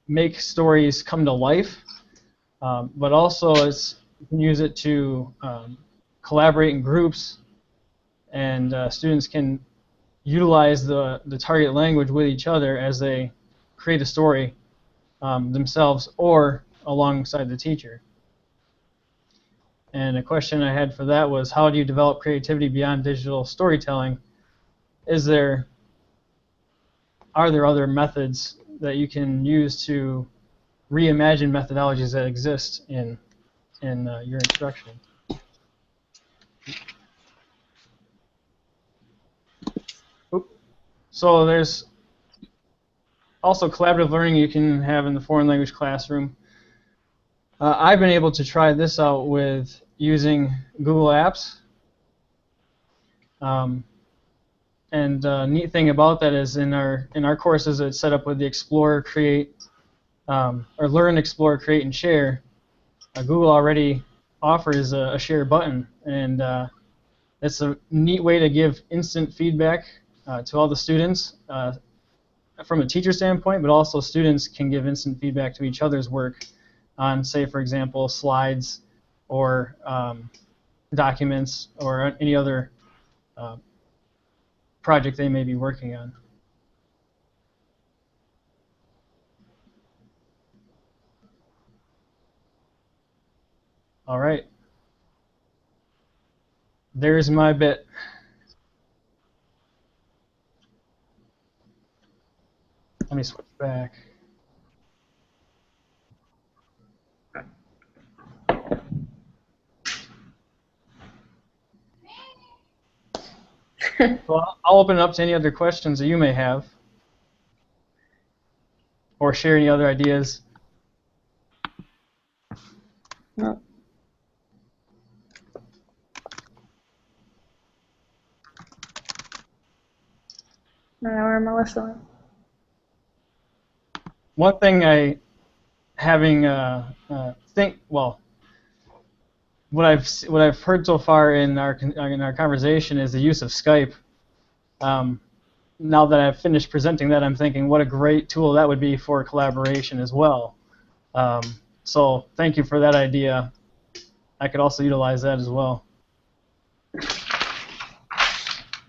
make stories come to life, but also you can use it to collaborate in groups, and students can utilize the target language with each other as they create a story themselves or alongside the teacher. And a question I had for that was, how do you develop creativity beyond digital storytelling? Are there other methods that you can use to reimagine methodologies that exist in your instruction? So there's also collaborative learning you can have in the foreign language classroom. I've been able to try this out with using Google Apps. And the neat thing about that is in our courses, it's set up with the Explore, Create, or Learn, Explore, Create, and Share. Google already offers a share button, and it's a neat way to give instant feedback to all the students from a teacher standpoint, but also students can give instant feedback to each other's work on, say, for example, slides or documents or any other project they may be working on. All right. There's my bit. Let me switch back. Well, I'll open it up to any other questions that you may have, or share any other ideas. No. Where Melissa? One thing what I've heard so far in our conversation is the use of Skype. Now that I've finished presenting that, I'm thinking what a great tool that would be for collaboration as well. So thank you for that idea. I could also utilize that as well.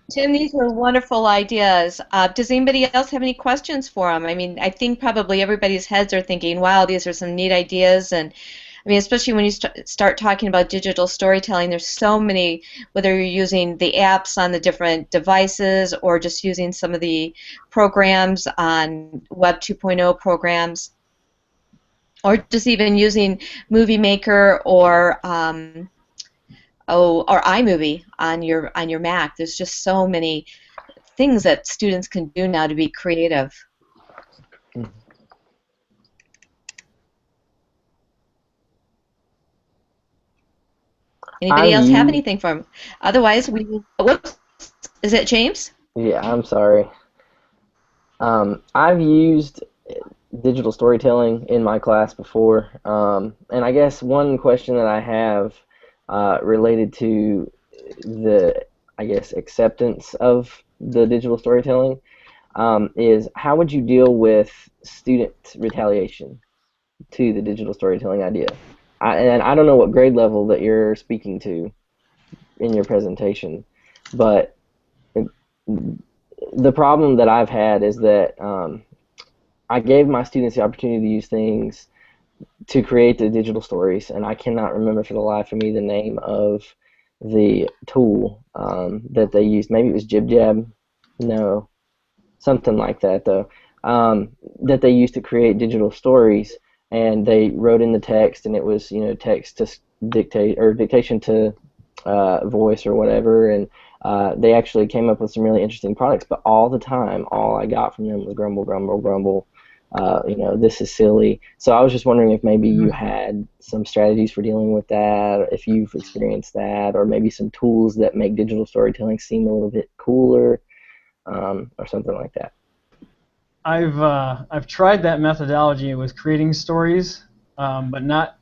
Tim, these are wonderful ideas. Does anybody else have any questions for them? I mean, I think probably everybody's heads are thinking, wow, these are some neat ideas. And I mean, especially when you start talking about digital storytelling, there's so many, whether you're using the apps on the different devices or just using some of the programs on Web 2.0 programs, or just even using Movie Maker or iMovie on your Mac. There's just so many things that students can do now to be creative. Anybody else have anything for them? Otherwise, whoops, is it James? Yeah, I'm sorry. I've used digital storytelling in my class before, and I guess one question that I have related to the, I guess, acceptance of the digital storytelling is, how would you deal with student retaliation to the digital storytelling idea? And I don't know what grade level that you're speaking to in your presentation, but the problem that I've had is that I gave my students the opportunity to use things to create the digital stories, and I cannot remember for the life of me the name of the tool that they used. Maybe it was JibJab, no, something like that though, that they used to create digital stories, and they wrote in the text, and it was, you know, text to dictate or dictation to voice or whatever, and they actually came up with some really interesting products. But all the time, all I got from them was grumble, grumble, grumble. this is silly. So I was just wondering if maybe you had some strategies for dealing with that, if you've experienced that, or maybe some tools that make digital storytelling seem a little bit cooler, or something like that. I've tried that methodology with creating stories, but not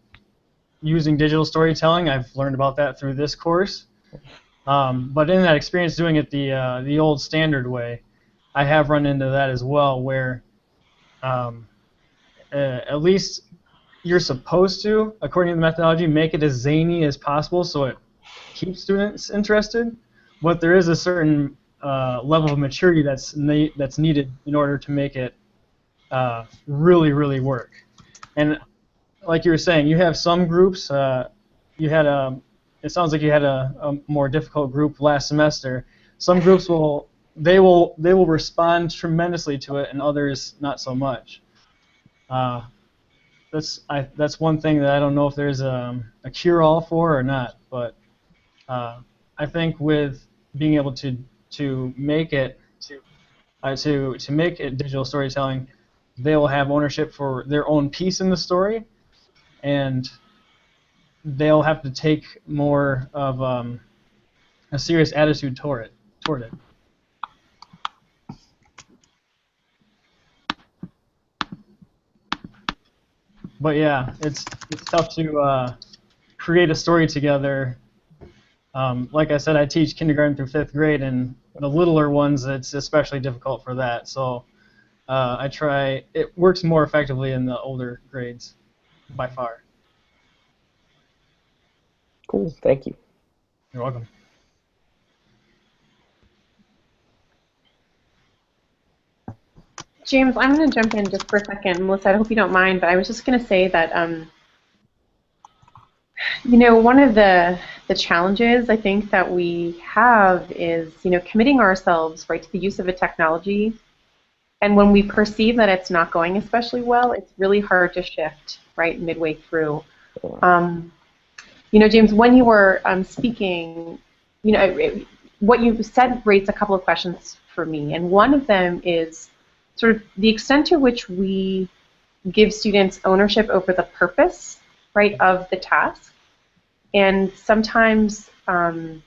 using digital storytelling. I've learned about that through this course. But in that experience doing it the old standard way, I have run into that as well, where at least you're supposed to, according to the methodology, make it as zany as possible so it keeps students interested. But there is a certain level of maturity that's needed in order to make it really, really work. And like you were saying, you have some groups. It sounds like you had a more difficult group last semester. Some groups will respond tremendously to it, and others not so much. That's one thing that I don't know if there's a cure-all for or not. But I think with being able to make it digital storytelling, they will have ownership for their own piece in the story, and they'll have to take more of a serious attitude toward it. But yeah, it's tough to create a story together. Like I said, I teach kindergarten through 5th grade, and the littler ones, it's especially difficult for that. So I try. It works more effectively in the older grades, by far. Cool. Thank you. You're welcome. James, I'm going to jump in just for a second. Melissa, I hope you don't mind, but I was just going to say that, one of the challenges I think that we have is, committing ourselves, right, to the use of a technology. And when we perceive that it's not going especially well, it's really hard to shift, right, midway through. James, when you were speaking, what you said raised a couple of questions for me. And one of them is sort of the extent to which we give students ownership over the purpose, right, of the task. And sometimes, I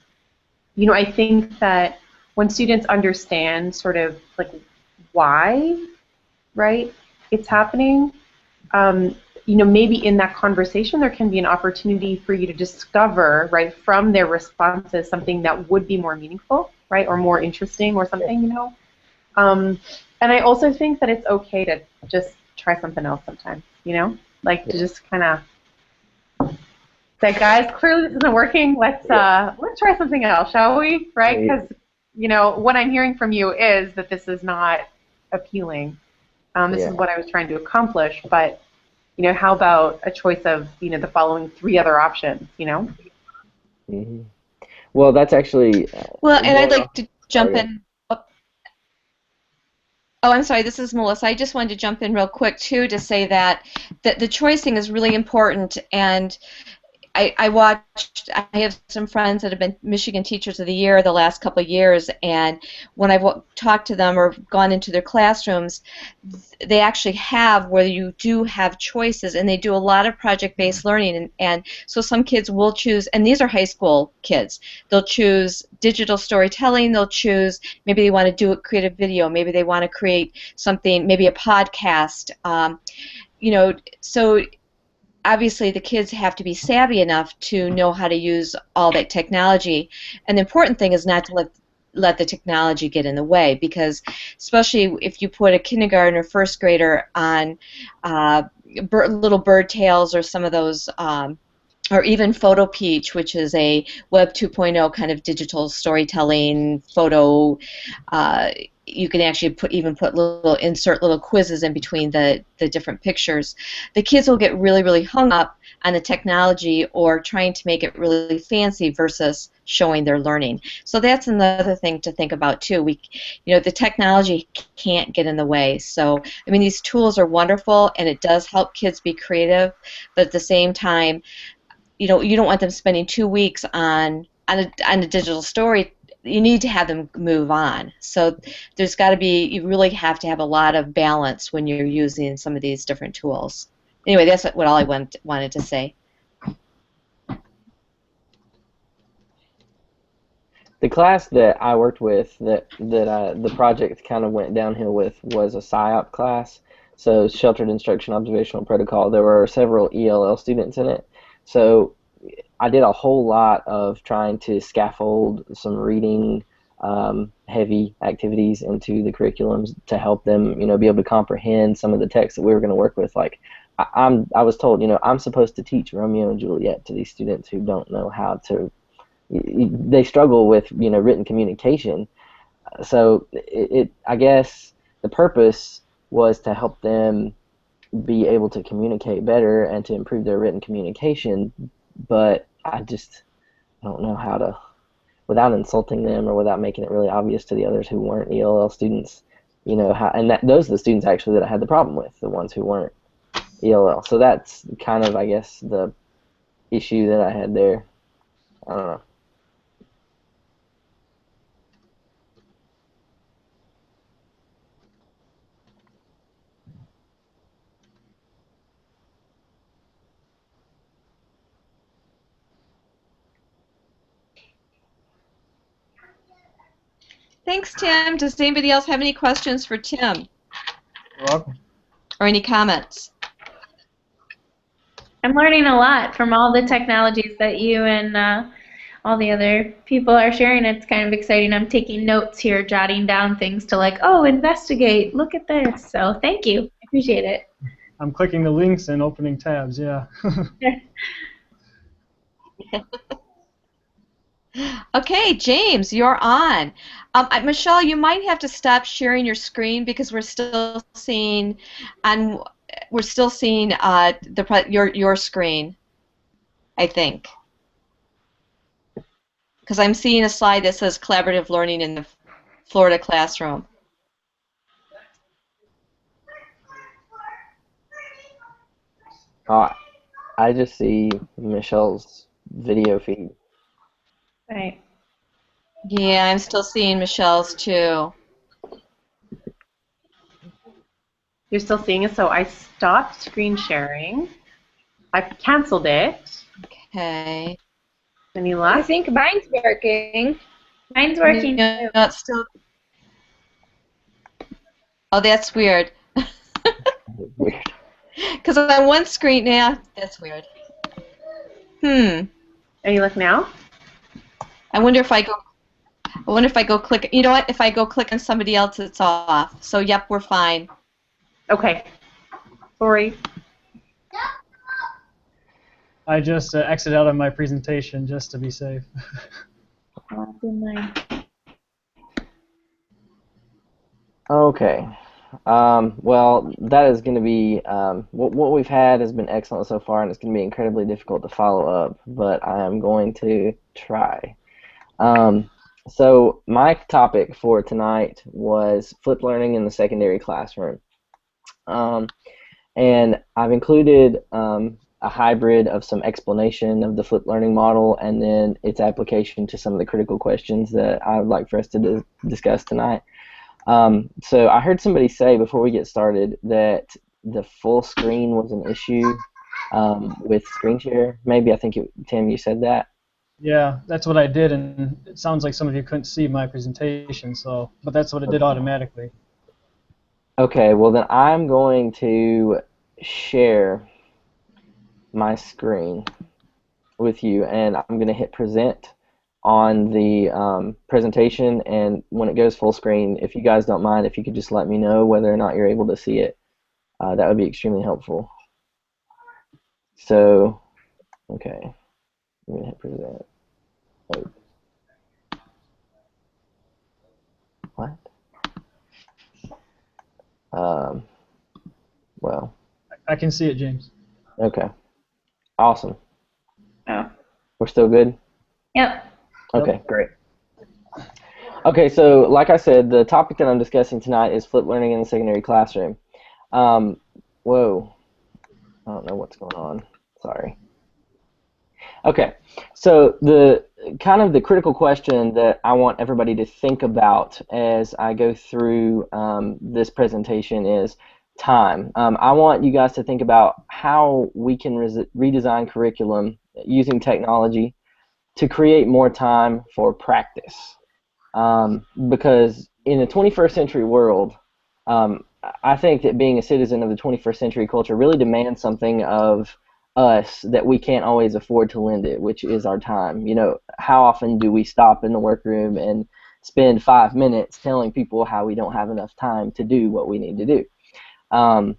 think that when students understand sort of like why, right, it's happening, maybe in that conversation there can be an opportunity for you to discover, right, from their responses something that would be more meaningful, right, or more interesting or something, And I also think that it's okay to just try something else sometimes, to just kind of say, guys, clearly this isn't working. Let's try something else, shall we? Right? Because what I'm hearing from you is that this is not appealing. This is what I was trying to accomplish, but how about a choice of the following 3 other options? Mm-hmm. Well, that's actually. Well, and I'd like to jump in. Oh, I'm sorry, this is Melissa. I just wanted to jump in real quick, too, to say that the choicing is really important. And I have some friends that have been Michigan Teachers of the Year the last couple of years, and when I've talked to them or gone into their classrooms, they actually have where you do have choices, and they do a lot of project-based learning, and so some kids will choose, and these are high school kids, they'll choose digital storytelling, they'll choose, maybe they want to create a video, maybe they want to create something, maybe a podcast, so obviously the kids have to be savvy enough to know how to use all that technology, and the important thing is not to let the technology get in the way, because especially if you put a kindergarten or 1st grader on little bird tales or some of those or even Photo Peach, which is a Web 2.0 kind of digital storytelling photo. You can actually insert little quizzes in between the different pictures. The kids will get really, really hung up on the technology or trying to make it really fancy versus showing their learning. So that's another thing to think about too. The technology can't get in the way. So I mean, these tools are wonderful and it does help kids be creative, but at the same time, you don't want them spending 2 weeks on a digital story you need to have them move on. So there's got to be, you really have to have a lot of balance when you're using some of these different tools. Anyway, that's what all I wanted to say. The class that I worked with, the project kind of went downhill with, was a CIOP class, so Sheltered Instruction Observational Protocol. There were several ELL students in it, so I did a whole lot of trying to scaffold some reading heavy activities into the curriculums to help them, be able to comprehend some of the texts that we were going to work with. Like, I was told, I'm supposed to teach Romeo and Juliet to these students who don't know how to. They struggle with written communication, so I guess the purpose was to help them be able to communicate better and to improve their written communication, but I don't know how to, without insulting them or without making it really obvious to the others who weren't ELL students, how, and those are the students actually that I had the problem with, the ones who weren't ELL. So that's kind of, I guess, the issue that I had there. I don't know. Thanks, Tim. Does anybody else have any questions for Tim? You're welcome. Or any comments? I'm learning a lot from all the technologies that you and all the other people are sharing. It's kind of exciting. I'm taking notes here, jotting down things to investigate, look at this. So thank you. I appreciate it. I'm clicking the links and opening tabs, yeah. Okay, James, you're on. Michelle, you might have to stop sharing your screen because we're still seeing your screen, I think. Because I'm seeing a slide that says collaborative learning in the Florida classroom. I just see Michelle's video feed. Right. Yeah, I'm still seeing Michelle's too. You're still seeing it, so I stopped screen sharing. I've canceled it. Okay. Any I luck? think mine's working. Mine's working No, too. it's still. Oh, that's weird. Weird. Because on one screen now, that's weird. Any luck now? I wonder if I go click. You know what? If I go click on somebody else, it's off. So yep, we're fine. Okay. Sorry. I just exited out of my presentation just to be safe. I'll do mine. Okay. Well, that is going to be what we've had has been excellent so far, and it's going to be incredibly difficult to follow up, but I am going to try. So my topic for tonight was flipped learning in the secondary classroom, and I've included a hybrid of some explanation of the flipped learning model and then its application to some of the critical questions that I would like for us to discuss tonight. So I heard somebody say before we get started that the full screen was an issue with screen share. Maybe, I think, Tim, you said that. Yeah, that's what I did, and it sounds like some of you couldn't see my presentation, but that's what it did automatically. Okay, well then I'm going to share my screen with you, and I'm going to hit present on the presentation, and when it goes full screen, if you guys don't mind, if you could just let me know whether or not you're able to see it, that would be extremely helpful. So, okay, I'm going to hit present. Oh. What? Well. I can see it, James. Okay. Awesome. Oh. We're still good? Yep. Okay, great. Okay, so like I said, the topic that I'm discussing tonight is flipped learning in the secondary classroom. Whoa. I don't know what's going on. Sorry. Okay, so the kind of the critical question that I want everybody to think about as I go through this presentation is time. I want you guys to think about how we can redesign curriculum using technology to create more time for practice. Because in the 21st century world, I think that being a citizen of the 21st century culture really demands something of us that we can't always afford to lend it, which is our time. You know, how often do we stop in the workroom and spend 5 minutes telling people how we don't have enough time to do what we need to do? Um,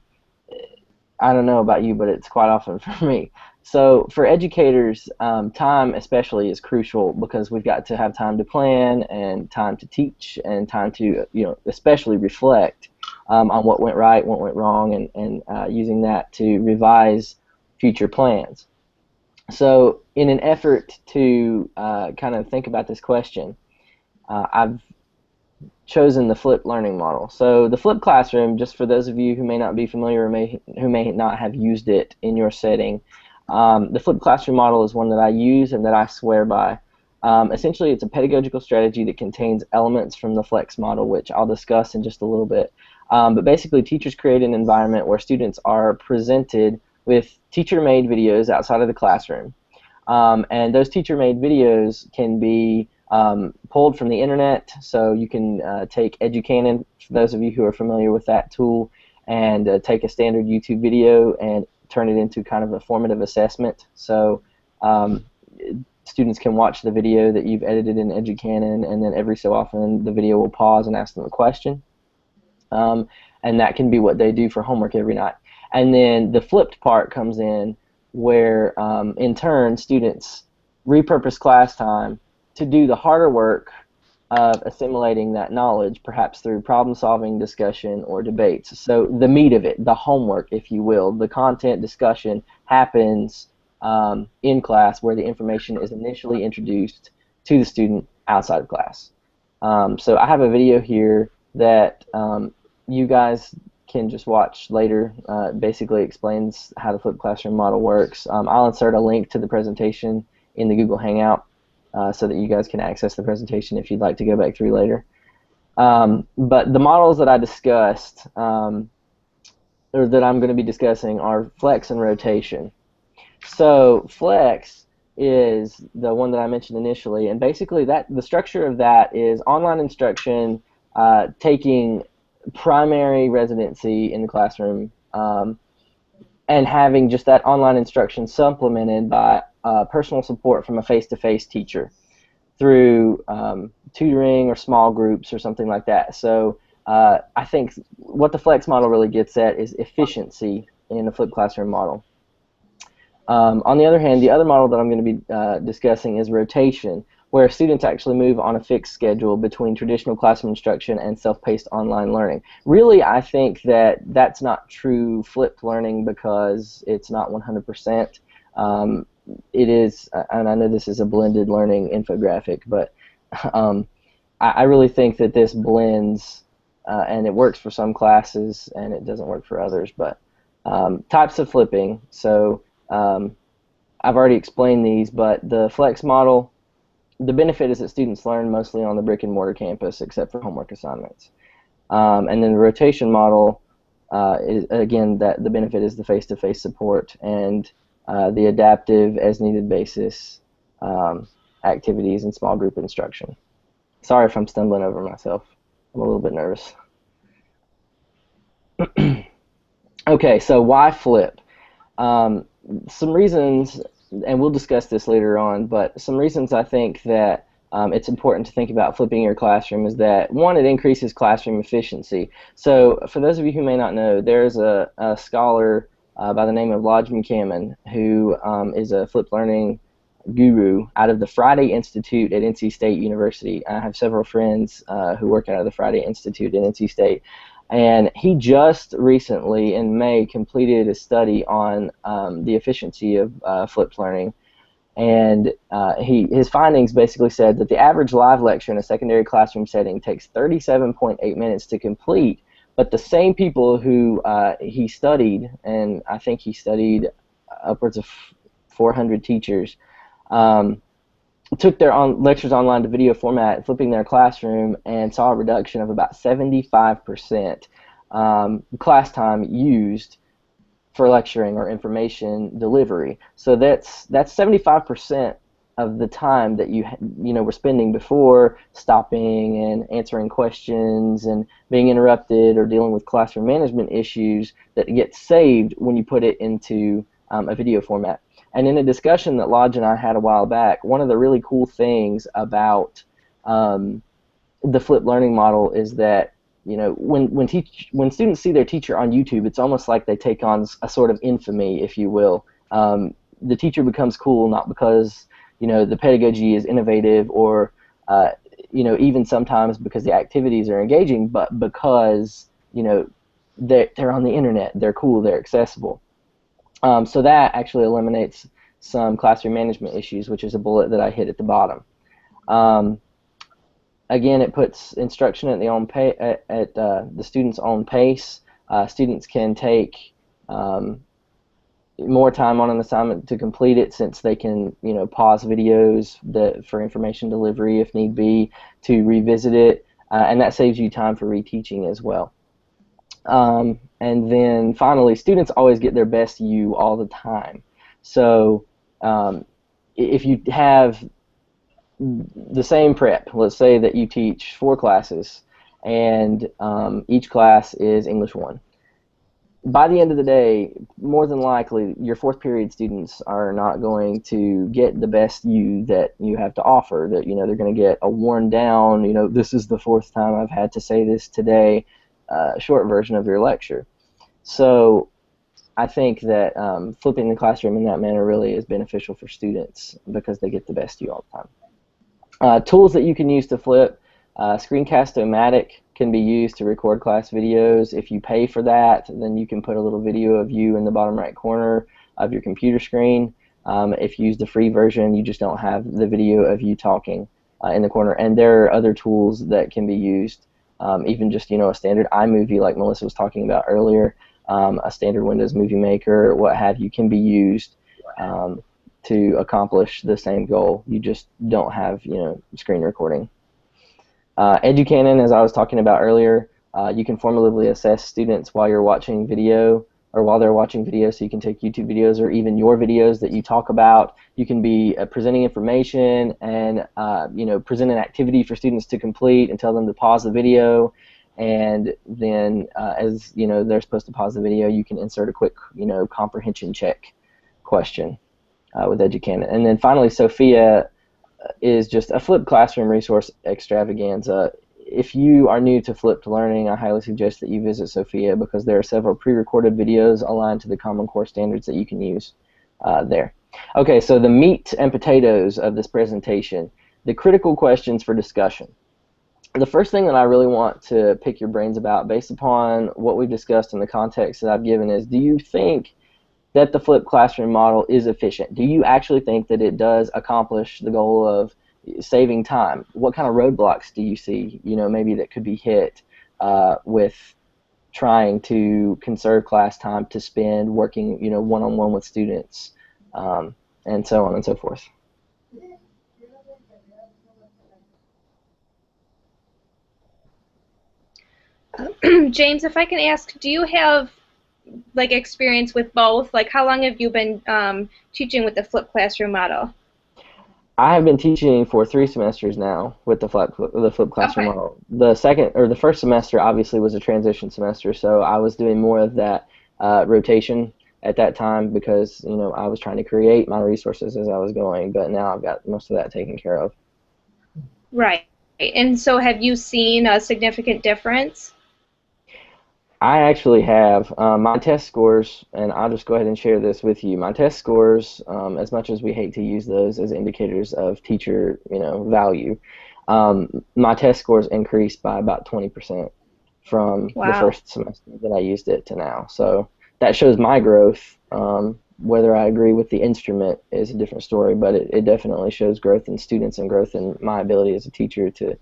I don't know about you, but it's quite often for me. So for educators, time especially is crucial because we've got to have time to plan and time to teach and time to, you know, especially reflect on what went right, what went wrong, and using that to revise future plans. So in an effort to kind of think about this question, I've chosen the flipped learning model. So the flipped classroom, just for those of you who may not be familiar or who may not have used it in your setting, the flipped classroom model is one that I use and that I swear by. Essentially, it's a pedagogical strategy that contains elements from the flex model, which I'll discuss in just a little bit. But basically, teachers create an environment where students are presented with teacher-made videos outside of the classroom. And those teacher-made videos can be pulled from the internet, so you can take EduCanon, for those of you who are familiar with that tool, and take a standard YouTube video and turn it into kind of a formative assessment. So students can watch the video that you've edited in EduCanon, and then every so often the video will pause and ask them a question. And that can be what they do for homework every night. And then the flipped part comes in where, in turn, students repurpose class time to do the harder work of assimilating that knowledge, perhaps through problem-solving, discussion, or debates. So the meat of it, the homework, if you will, the content discussion happens in class where the information is initially introduced to the student outside of class. So I have a video here that you guys can just watch later. Basically explains how the flipped classroom model works. I'll insert a link to the presentation in the Google Hangout so that you guys can access the presentation if you'd like to go back through later. But the models that I discussed, or that I'm going to be discussing, are flex and rotation. So flex is the one that I mentioned initially, and basically the structure of that is online instruction taking primary residency in the classroom and having just that online instruction supplemented by personal support from a face-to-face teacher through tutoring or small groups or something like that. So I think what the flex model really gets at is efficiency in a flipped classroom model. On the other hand, the other model that I'm going to be discussing is rotation, where students actually move on a fixed schedule between traditional classroom instruction and self-paced online learning. Really, I think that that's not true flipped learning because it's not 100%. It is, and I know this is a blended learning infographic, but I really think that this blends, and it works for some classes and it doesn't work for others. But types of flipping, so I've already explained these, but the flex model, the benefit is that students learn mostly on the brick and mortar campus except for homework assignments. And then the rotation model, is again, that the benefit is the face-to-face support and the adaptive as needed basis activities and small group instruction. Sorry if I'm stumbling over myself. I'm a little bit nervous. Okay, so why flip? Some reasons, and we'll discuss this later on, but some reasons I think that it's important to think about flipping your classroom is that, one, it increases classroom efficiency. So for those of you who may not know, there's a scholar by the name of Lodge McCammon who is a flipped learning guru out of the Friday Institute at NC State University. I have several friends who work out of the Friday Institute at NC State. And he just recently, in May, completed a study on the efficiency of flipped learning. And his findings basically said that the average live lecture in a secondary classroom setting takes 37.8 minutes to complete, but the same people who he studied, and I think he studied upwards of 400 teachers took their lectures online to video format, flipping their classroom, and saw a reduction of about 75% class time used for lecturing or information delivery. So that's 75% of the time that you were spending before stopping and answering questions and being interrupted or dealing with classroom management issues that get saved when you put it into a video format. And in a discussion that Lodge and I had a while back, one of the really cool things about the flipped learning model is that when students see their teacher on YouTube, it's almost like they take on a sort of infamy, if you will. The teacher becomes cool not because the pedagogy is innovative or even sometimes because the activities are engaging, but because they're on the internet, they're cool, they're accessible. So that actually eliminates some classroom management issues, which is a bullet that I hit at the bottom. Again, it puts instruction at the student's own pace. Students can take more time on an assignment to complete it, since they can pause videos for information delivery if need be, to revisit it, and that saves you time for reteaching as well. And then finally, students always get their best you all the time. So if you have the same prep, let's say that you teach 4 classes and each class is English 1. By the end of the day, more than likely, your 4th period students are not going to get the best you that you have to offer. That they're going to get a worn down, this is the 4th time I've had to say this today, short version of your lecture. So I think that flipping the classroom in that manner really is beneficial for students because they get the best you all the time. Tools that you can use to flip: Screencast-O-Matic can be used to record class videos. If you pay for that, then you can put a little video of you in the bottom right corner of your computer screen. If you use the free version, you just don't have the video of you talking in the corner. And there are other tools that can be used, even just a standard iMovie like Melissa was talking about earlier, a standard Windows Movie Maker, what have you, can be used to accomplish the same goal. You just don't have screen recording. EduCanon, as I was talking about earlier, you can formatively assess students while you're watching video, or while they're watching video, so you can take YouTube videos or even your videos that you talk about. You can be presenting information and present an activity for students to complete and tell them to pause the video, and then as they're supposed to pause the video, you can insert a quick comprehension check question with EduCanon. And then finally, Sophia is just a flipped classroom resource extravaganza. If you are new to flipped learning, I highly suggest that you visit Sophia because there are several pre-recorded videos aligned to the Common Core standards that you can use there. Okay, so the meat and potatoes of this presentation, the critical questions for discussion. The first thing that I really want to pick your brains about, based upon what we've discussed in the context that I've given, is: do you think that the flipped classroom model is efficient? Do you actually think that it does accomplish the goal of saving time? What kind of roadblocks do you see, maybe that could be hit with trying to conserve class time to spend working, one-on-one with students, and so on and so forth? James, if I can ask, do you have experience with both? How long have you been teaching with the flipped classroom model? I have been teaching for 3 semesters now with the flipped classroom model. The first semester obviously was a transition semester, so I was doing more of that rotation at that time because I was trying to create my resources as I was going, but now I've got most of that taken care of. Right. And so have you seen a significant difference? I actually have. My test scores, and I'll just go ahead and share this with you. My test scores, as much as we hate to use those as indicators of teacher, value, my test scores increased by about 20% from the first semester that I used it to now. So that shows my growth. Whether I agree with the instrument is a different story, but it definitely shows growth in students and growth in my ability as a teacher to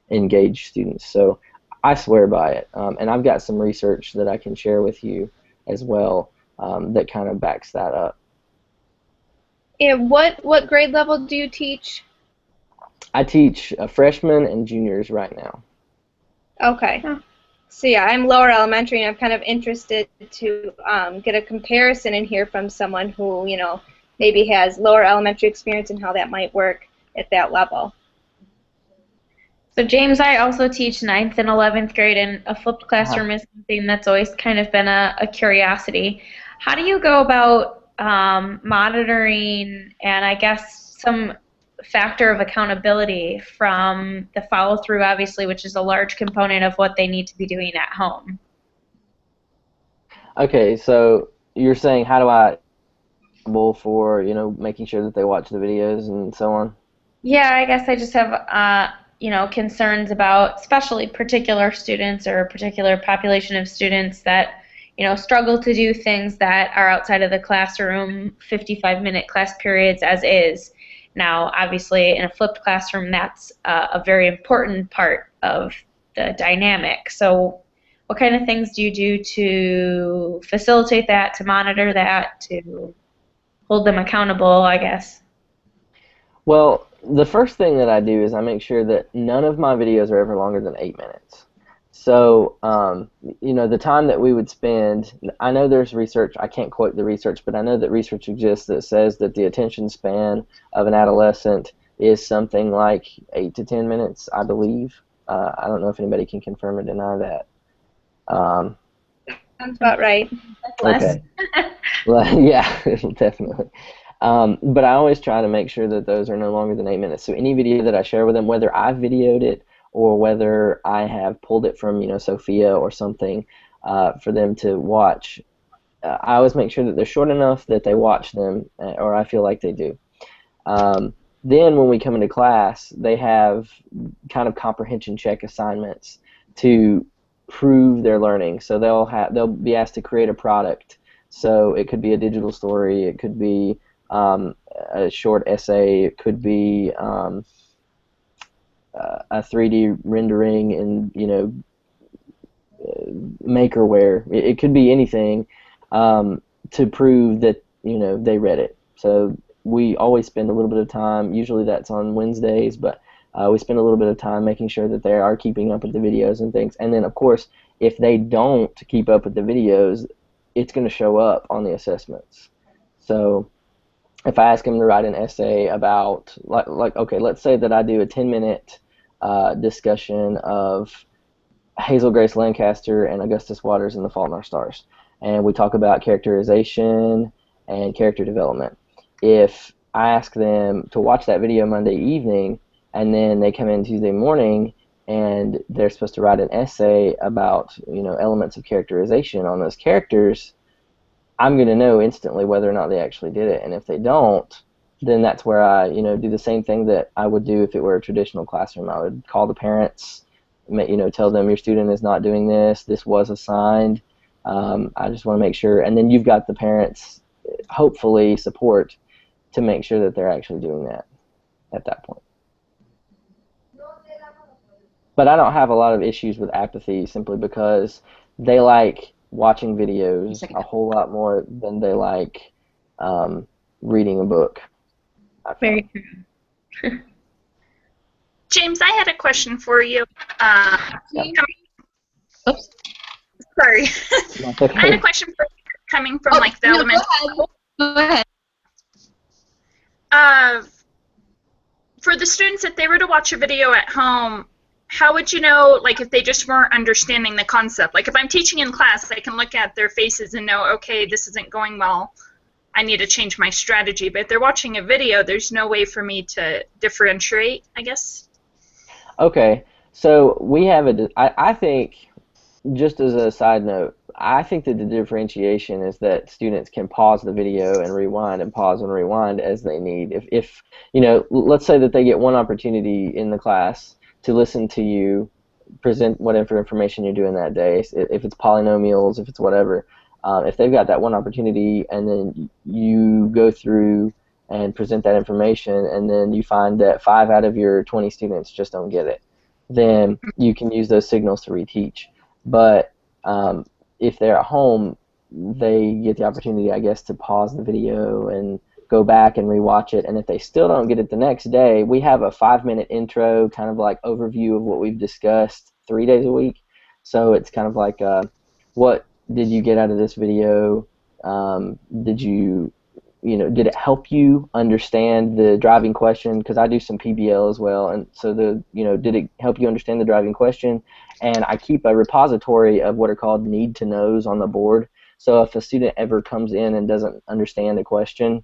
engage students. So I swear by it, and I've got some research that I can share with you as well that kind of backs that up. And what grade level do you teach? I teach freshmen and juniors right now. Okay. So yeah, I'm lower elementary, and I'm kind of interested to get a comparison in here from someone who, you know, maybe has lower elementary experience and how that might work at that level. So James, I also teach 9th and 11th grade, and a flipped Uh-huh. classroom is something that's always kind of been a curiosity. How do you go about monitoring and I guess some factor of accountability from the follow-through, obviously, which is a large component of what they need to be doing at home? Okay, so you're saying how do I for making sure that they watch the videos and so on? Yeah, I guess I just have concerns about especially particular students or a particular population of students that struggle to do things that are outside of the classroom, 55-minute class periods as is. Now, obviously, in a flipped classroom, that's a very important part of the dynamic. So what kind of things do you do to facilitate that, to monitor that, to hold them accountable, I guess? Well, the first thing that I do is I make sure that none of my videos are ever longer than 8 minutes. So, the time that we would spend, I know there's research, I can't quote the research, but I know that research exists that says that the attention span of an adolescent is something like 8 to 10 minutes, I believe. I don't know if anybody can confirm or deny that. Sounds about right. Less. Okay. Well, yeah, definitely. But I always try to make sure that those are no longer than 8 minutes. So any video that I share with them, whether I've videoed it or whether I have pulled it from, Sophia or something for them to watch, I always make sure that they're short enough that they watch them, or I feel like they do. Then when we come into class, they have kind of comprehension check assignments to prove their learning. So they'll be asked to create a product. So it could be a digital story, it could be a short essay, it could be a 3D rendering in Makerware. It could be anything to prove that they read it. So we always spend a little bit of time. Usually that's on Wednesdays, but we spend a little bit of time making sure that they are keeping up with the videos and things. And then of course, if they don't keep up with the videos, it's going to show up on the assessments. So if I ask them to write an essay about, okay, let's say that I do a 10-minute discussion of Hazel Grace Lancaster and Augustus Waters in The Fault in Our Stars, and we talk about characterization and character development. If I ask them to watch that video Monday evening, and then they come in Tuesday morning and they're supposed to write an essay about elements of characterization on those characters, I'm going to know instantly whether or not they actually did it. And if they don't, then that's where I do the same thing that I would do if it were a traditional classroom. I would call the parents, tell them your student is not doing this, this was assigned. I just want to make sure, and then you've got the parents hopefully support to make sure that they're actually doing that at that point. But I don't have a lot of issues with apathy simply because they like watching videos a whole lot more than they like reading a book. Very true. James, I had a question for you. Oops. Sorry. That's okay. I had a question for you coming from like the elementary. Go ahead. For the students, if they were to watch a video at home, how would you know, like, if they just weren't understanding the concept? Like, if I'm teaching in class, I can look at their faces and know, okay, this isn't going well. I need to change my strategy. But if they're watching a video, there's no way for me to differentiate, I guess. Okay, so we have I think, just as a side note, I think that the differentiation is that students can pause the video and rewind and pause and rewind as they need. If let's say that they get one opportunity in the class to listen to you present whatever information you're doing that day, if it's polynomials, if it's whatever, if they've got that one opportunity and then you go through and present that information and then you find that 5 out of your 20 students just don't get it, then you can use those signals to reteach. But if they're at home, they get the opportunity, I guess, to pause the video and go back and rewatch it, and if they still don't get it the next day, we have a 5-minute intro, kind of like overview of what we've discussed 3 days a week. So it's kind of like, what did you get out of this video? Did it help you understand the driving question? Because I do some PBL as well, and so did it help you understand the driving question? And I keep a repository of what are called need to knows on the board. So if a student ever comes in and doesn't understand a question,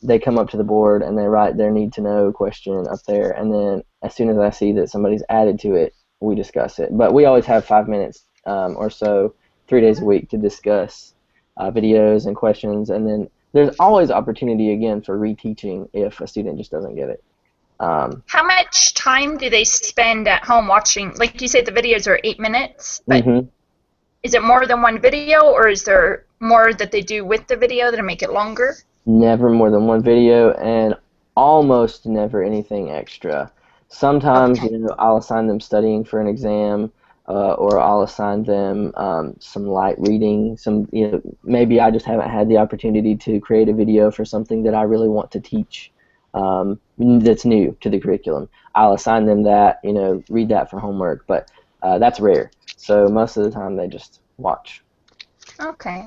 they come up to the board and they write their need to know question up there, and then as soon as I see that somebody's added to it, we discuss it. But we always have 5 minutes or so, 3 days a week, to discuss videos and questions, and then there's always opportunity again for reteaching if a student just doesn't get it. How much time do they spend at home watching? Like you said, the videos are 8 minutes, but is it more than one video, or is there more that they do with the video that make it longer? Never more than one video, and almost never anything extra. Sometimes I'll assign them studying for an exam, or I'll assign them some light reading. Maybe I just haven't had the opportunity to create a video for something that I really want to teach that's new to the curriculum. I'll assign them that, read that for homework, but that's rare. So most of the time they just watch. Okay.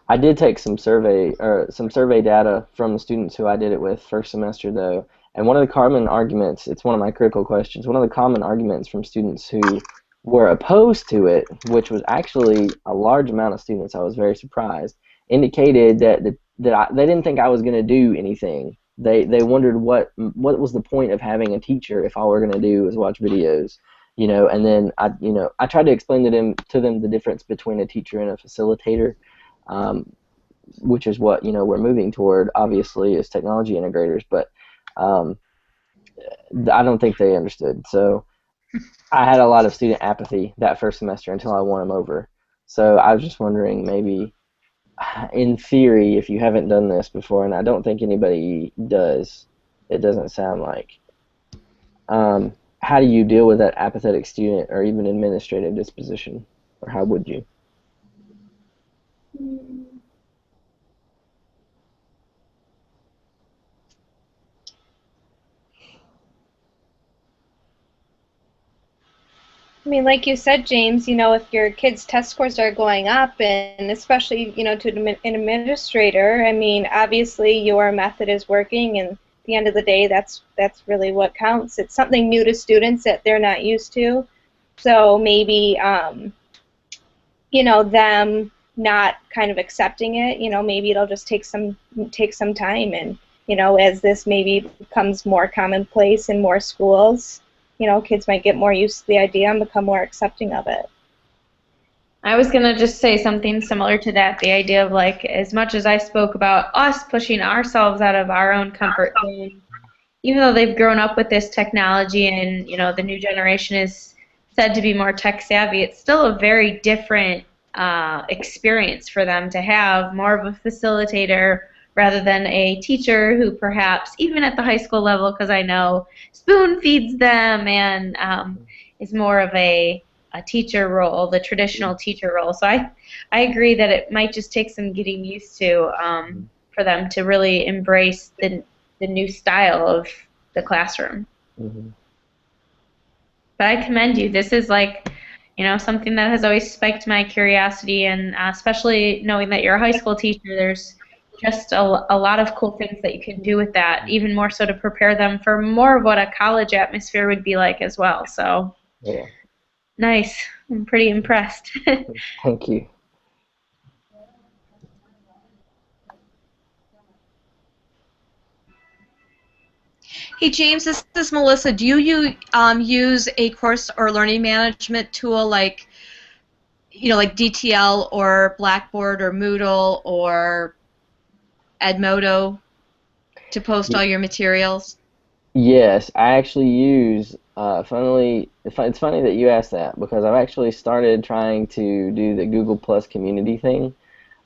I did take some survey data from the students who I did it with first semester though, and one of the common arguments, it's one of my critical questions, one of the common arguments from students who were opposed to it, which was actually a large amount of students, I was very surprised, indicated that they didn't think I was going to do anything. They wondered what was the point of having a teacher if all we're going to do is watch videos, and then I tried to explain to them the difference between a teacher and a facilitator. Which is what we're moving toward, obviously, as technology integrators, but I don't think they understood. So I had a lot of student apathy that first semester until I won them over. So I was just wondering, maybe in theory, if you haven't done this before, and I don't think anybody does, it doesn't sound like, how do you deal with that apathetic student or even administrative disposition, or how would you? I mean, like you said, James, if your kids' test scores are going up, and especially, to an administrator, I mean, obviously your method is working, and at the end of the day, that's really what counts. It's something new to students that they're not used to. So maybe, them not kind of accepting it, maybe it'll just take some time, and, as this maybe becomes more commonplace in more schools, kids might get more used to the idea and become more accepting of it. I was going to just say something similar to that, the idea of, like, as much as I spoke about us pushing ourselves out of our own comfort zone, even though they've grown up with this technology and, the new generation is said to be more tech savvy, it's still a very different experience for them to have more of a facilitator rather than a teacher who perhaps, even at the high school level, because I know spoon feeds them and is more of a teacher role, the traditional teacher role. So I agree that it might just take some getting used to for them to really embrace the new style of the classroom. Mm-hmm. But I commend you. This is something that has always spiked my curiosity, and especially knowing that you're a high school teacher, there's just a lot of cool things that you can do with that, even more so to prepare them for more of what a college atmosphere would be like as well. So, yeah. Nice. I'm pretty impressed. Thank you. Hey James, this is Melissa. Do you use a course or learning management tool like DTL or Blackboard or Moodle or Edmodo to post all your materials? Yes, I actually use, funnily, it's funny that you asked that, because I've actually started trying to do the Google Plus community thing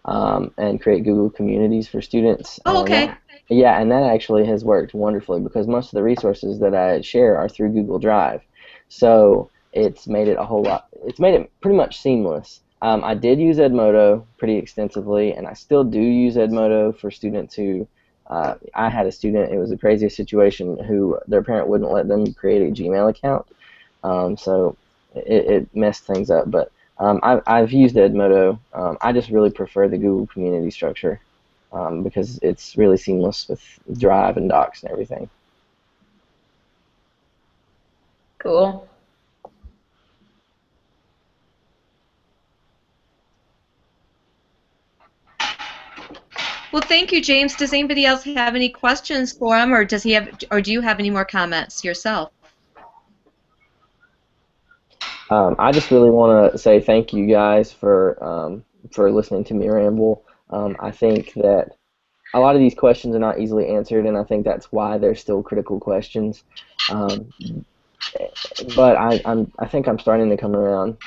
and create Google communities for students. Oh, okay. And that actually has worked wonderfully, because most of the resources that I share are through Google Drive. So it's made it a whole lot. It's made it pretty much seamless. I did use Edmodo pretty extensively, and I still do use Edmodo for students who. I had a student. It was the craziest situation who their parent wouldn't let them create a Gmail account, so it messed things up. But I've used Edmodo. I just really prefer the Google Community structure because it's really seamless with Drive and Docs and everything. Cool. Well, thank you, James. Does anybody else have any questions for him, or does he have, or do you have any more comments yourself? I just really want to say thank you guys for listening to me ramble. I think that a lot of these questions are not easily answered, and I think that's why they're still critical questions. But I think I'm starting to come around.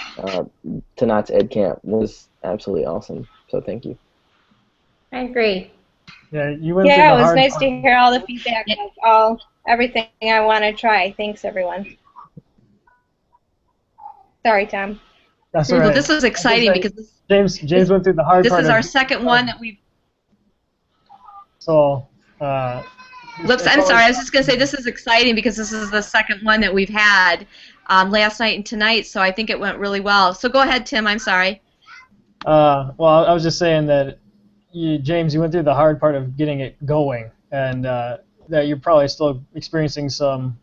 Tonight's EdCamp was absolutely awesome, so thank you. I agree. Yeah, you went through Yeah, the it was hard nice part. to hear all the feedback. That's everything I want to try. Thanks, everyone. Sorry, Tom. That's all Well, right. this is exciting because James went through the hard this part. is our second one that we've. So. Whoops, I'm sorry. I was just going to say this is exciting because this is the second one that we've had last night and tonight, so I think it went really well. So go ahead, Tim. I'm sorry. Well, I was just saying that, James, you went through the hard part of getting it going, and that you're probably still experiencing some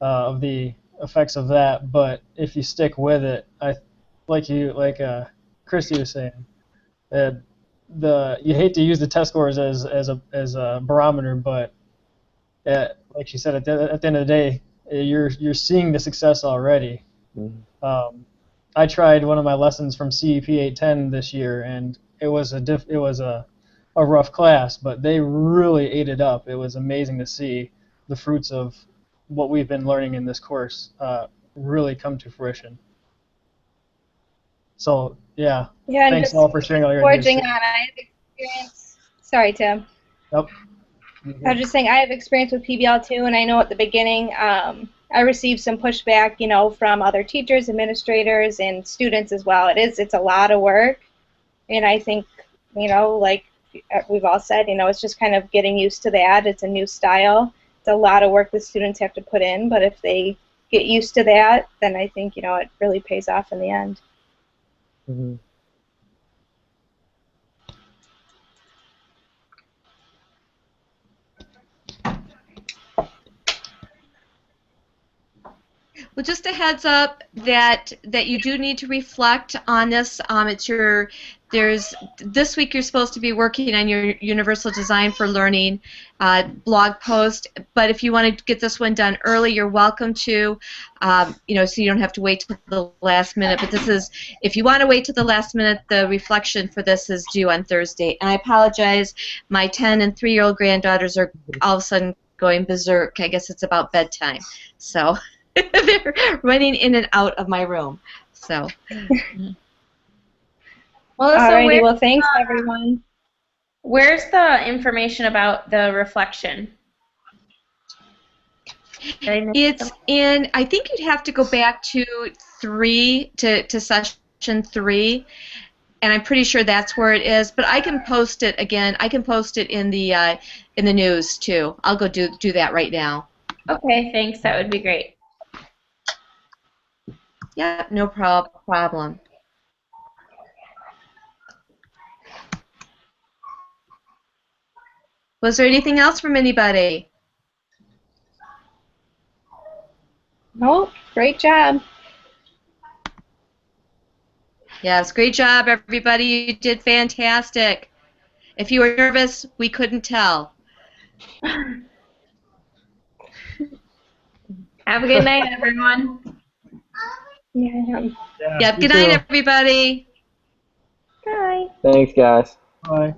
of the effects of that. But if you stick with it, like Christy was saying, that you hate to use the test scores as a barometer, but like she said, at the end of the day, you're seeing the success already. Mm-hmm. I tried one of my lessons from CEP 810 this year, and it was a rough class, but they really ate it up. It was amazing to see the fruits of what we've been learning in this course really come to fruition. So yeah, Yeah, and thanks just all for sharing all your forging ideas. on. I have experience. Sorry, Tim. Nope. I was just saying I have experience with PBL too, and I know at the beginning I received some pushback, from other teachers, administrators, and students as well. It's a lot of work, and I think, like we've all said, it's just kind of getting used to that. It's a new style. It's a lot of work the students have to put in, but if they get used to that, then I think, it really pays off in the end. Mm-hmm. Well, just a heads up that you do need to reflect on this. This week you're supposed to be working on your Universal Design for Learning blog post, but if you want to get this one done early, you're welcome to, so you don't have to wait till the last minute. But if you want to wait till the last minute, the reflection for this is due on Thursday. And I apologize, my 10 and 3-year-old granddaughters are all of a sudden going berserk. I guess it's about bedtime, so. They're running in and out of my room. So. Alrighty, well, thanks, everyone. Where's the information about the reflection? It's in, I think you'd have to go back to session 3, and I'm pretty sure that's where it is, but I can post it again. I can post it in the news, too. I'll go do that right now. Okay, thanks. That would be great. Yeah, no problem. Was there anything else from anybody? Nope, great job. Yes, great job, everybody. You did fantastic. If you were nervous, we couldn't tell. Have a good night, everyone. Yeah. Yep, good night, everybody. Bye. Thanks, guys. Bye.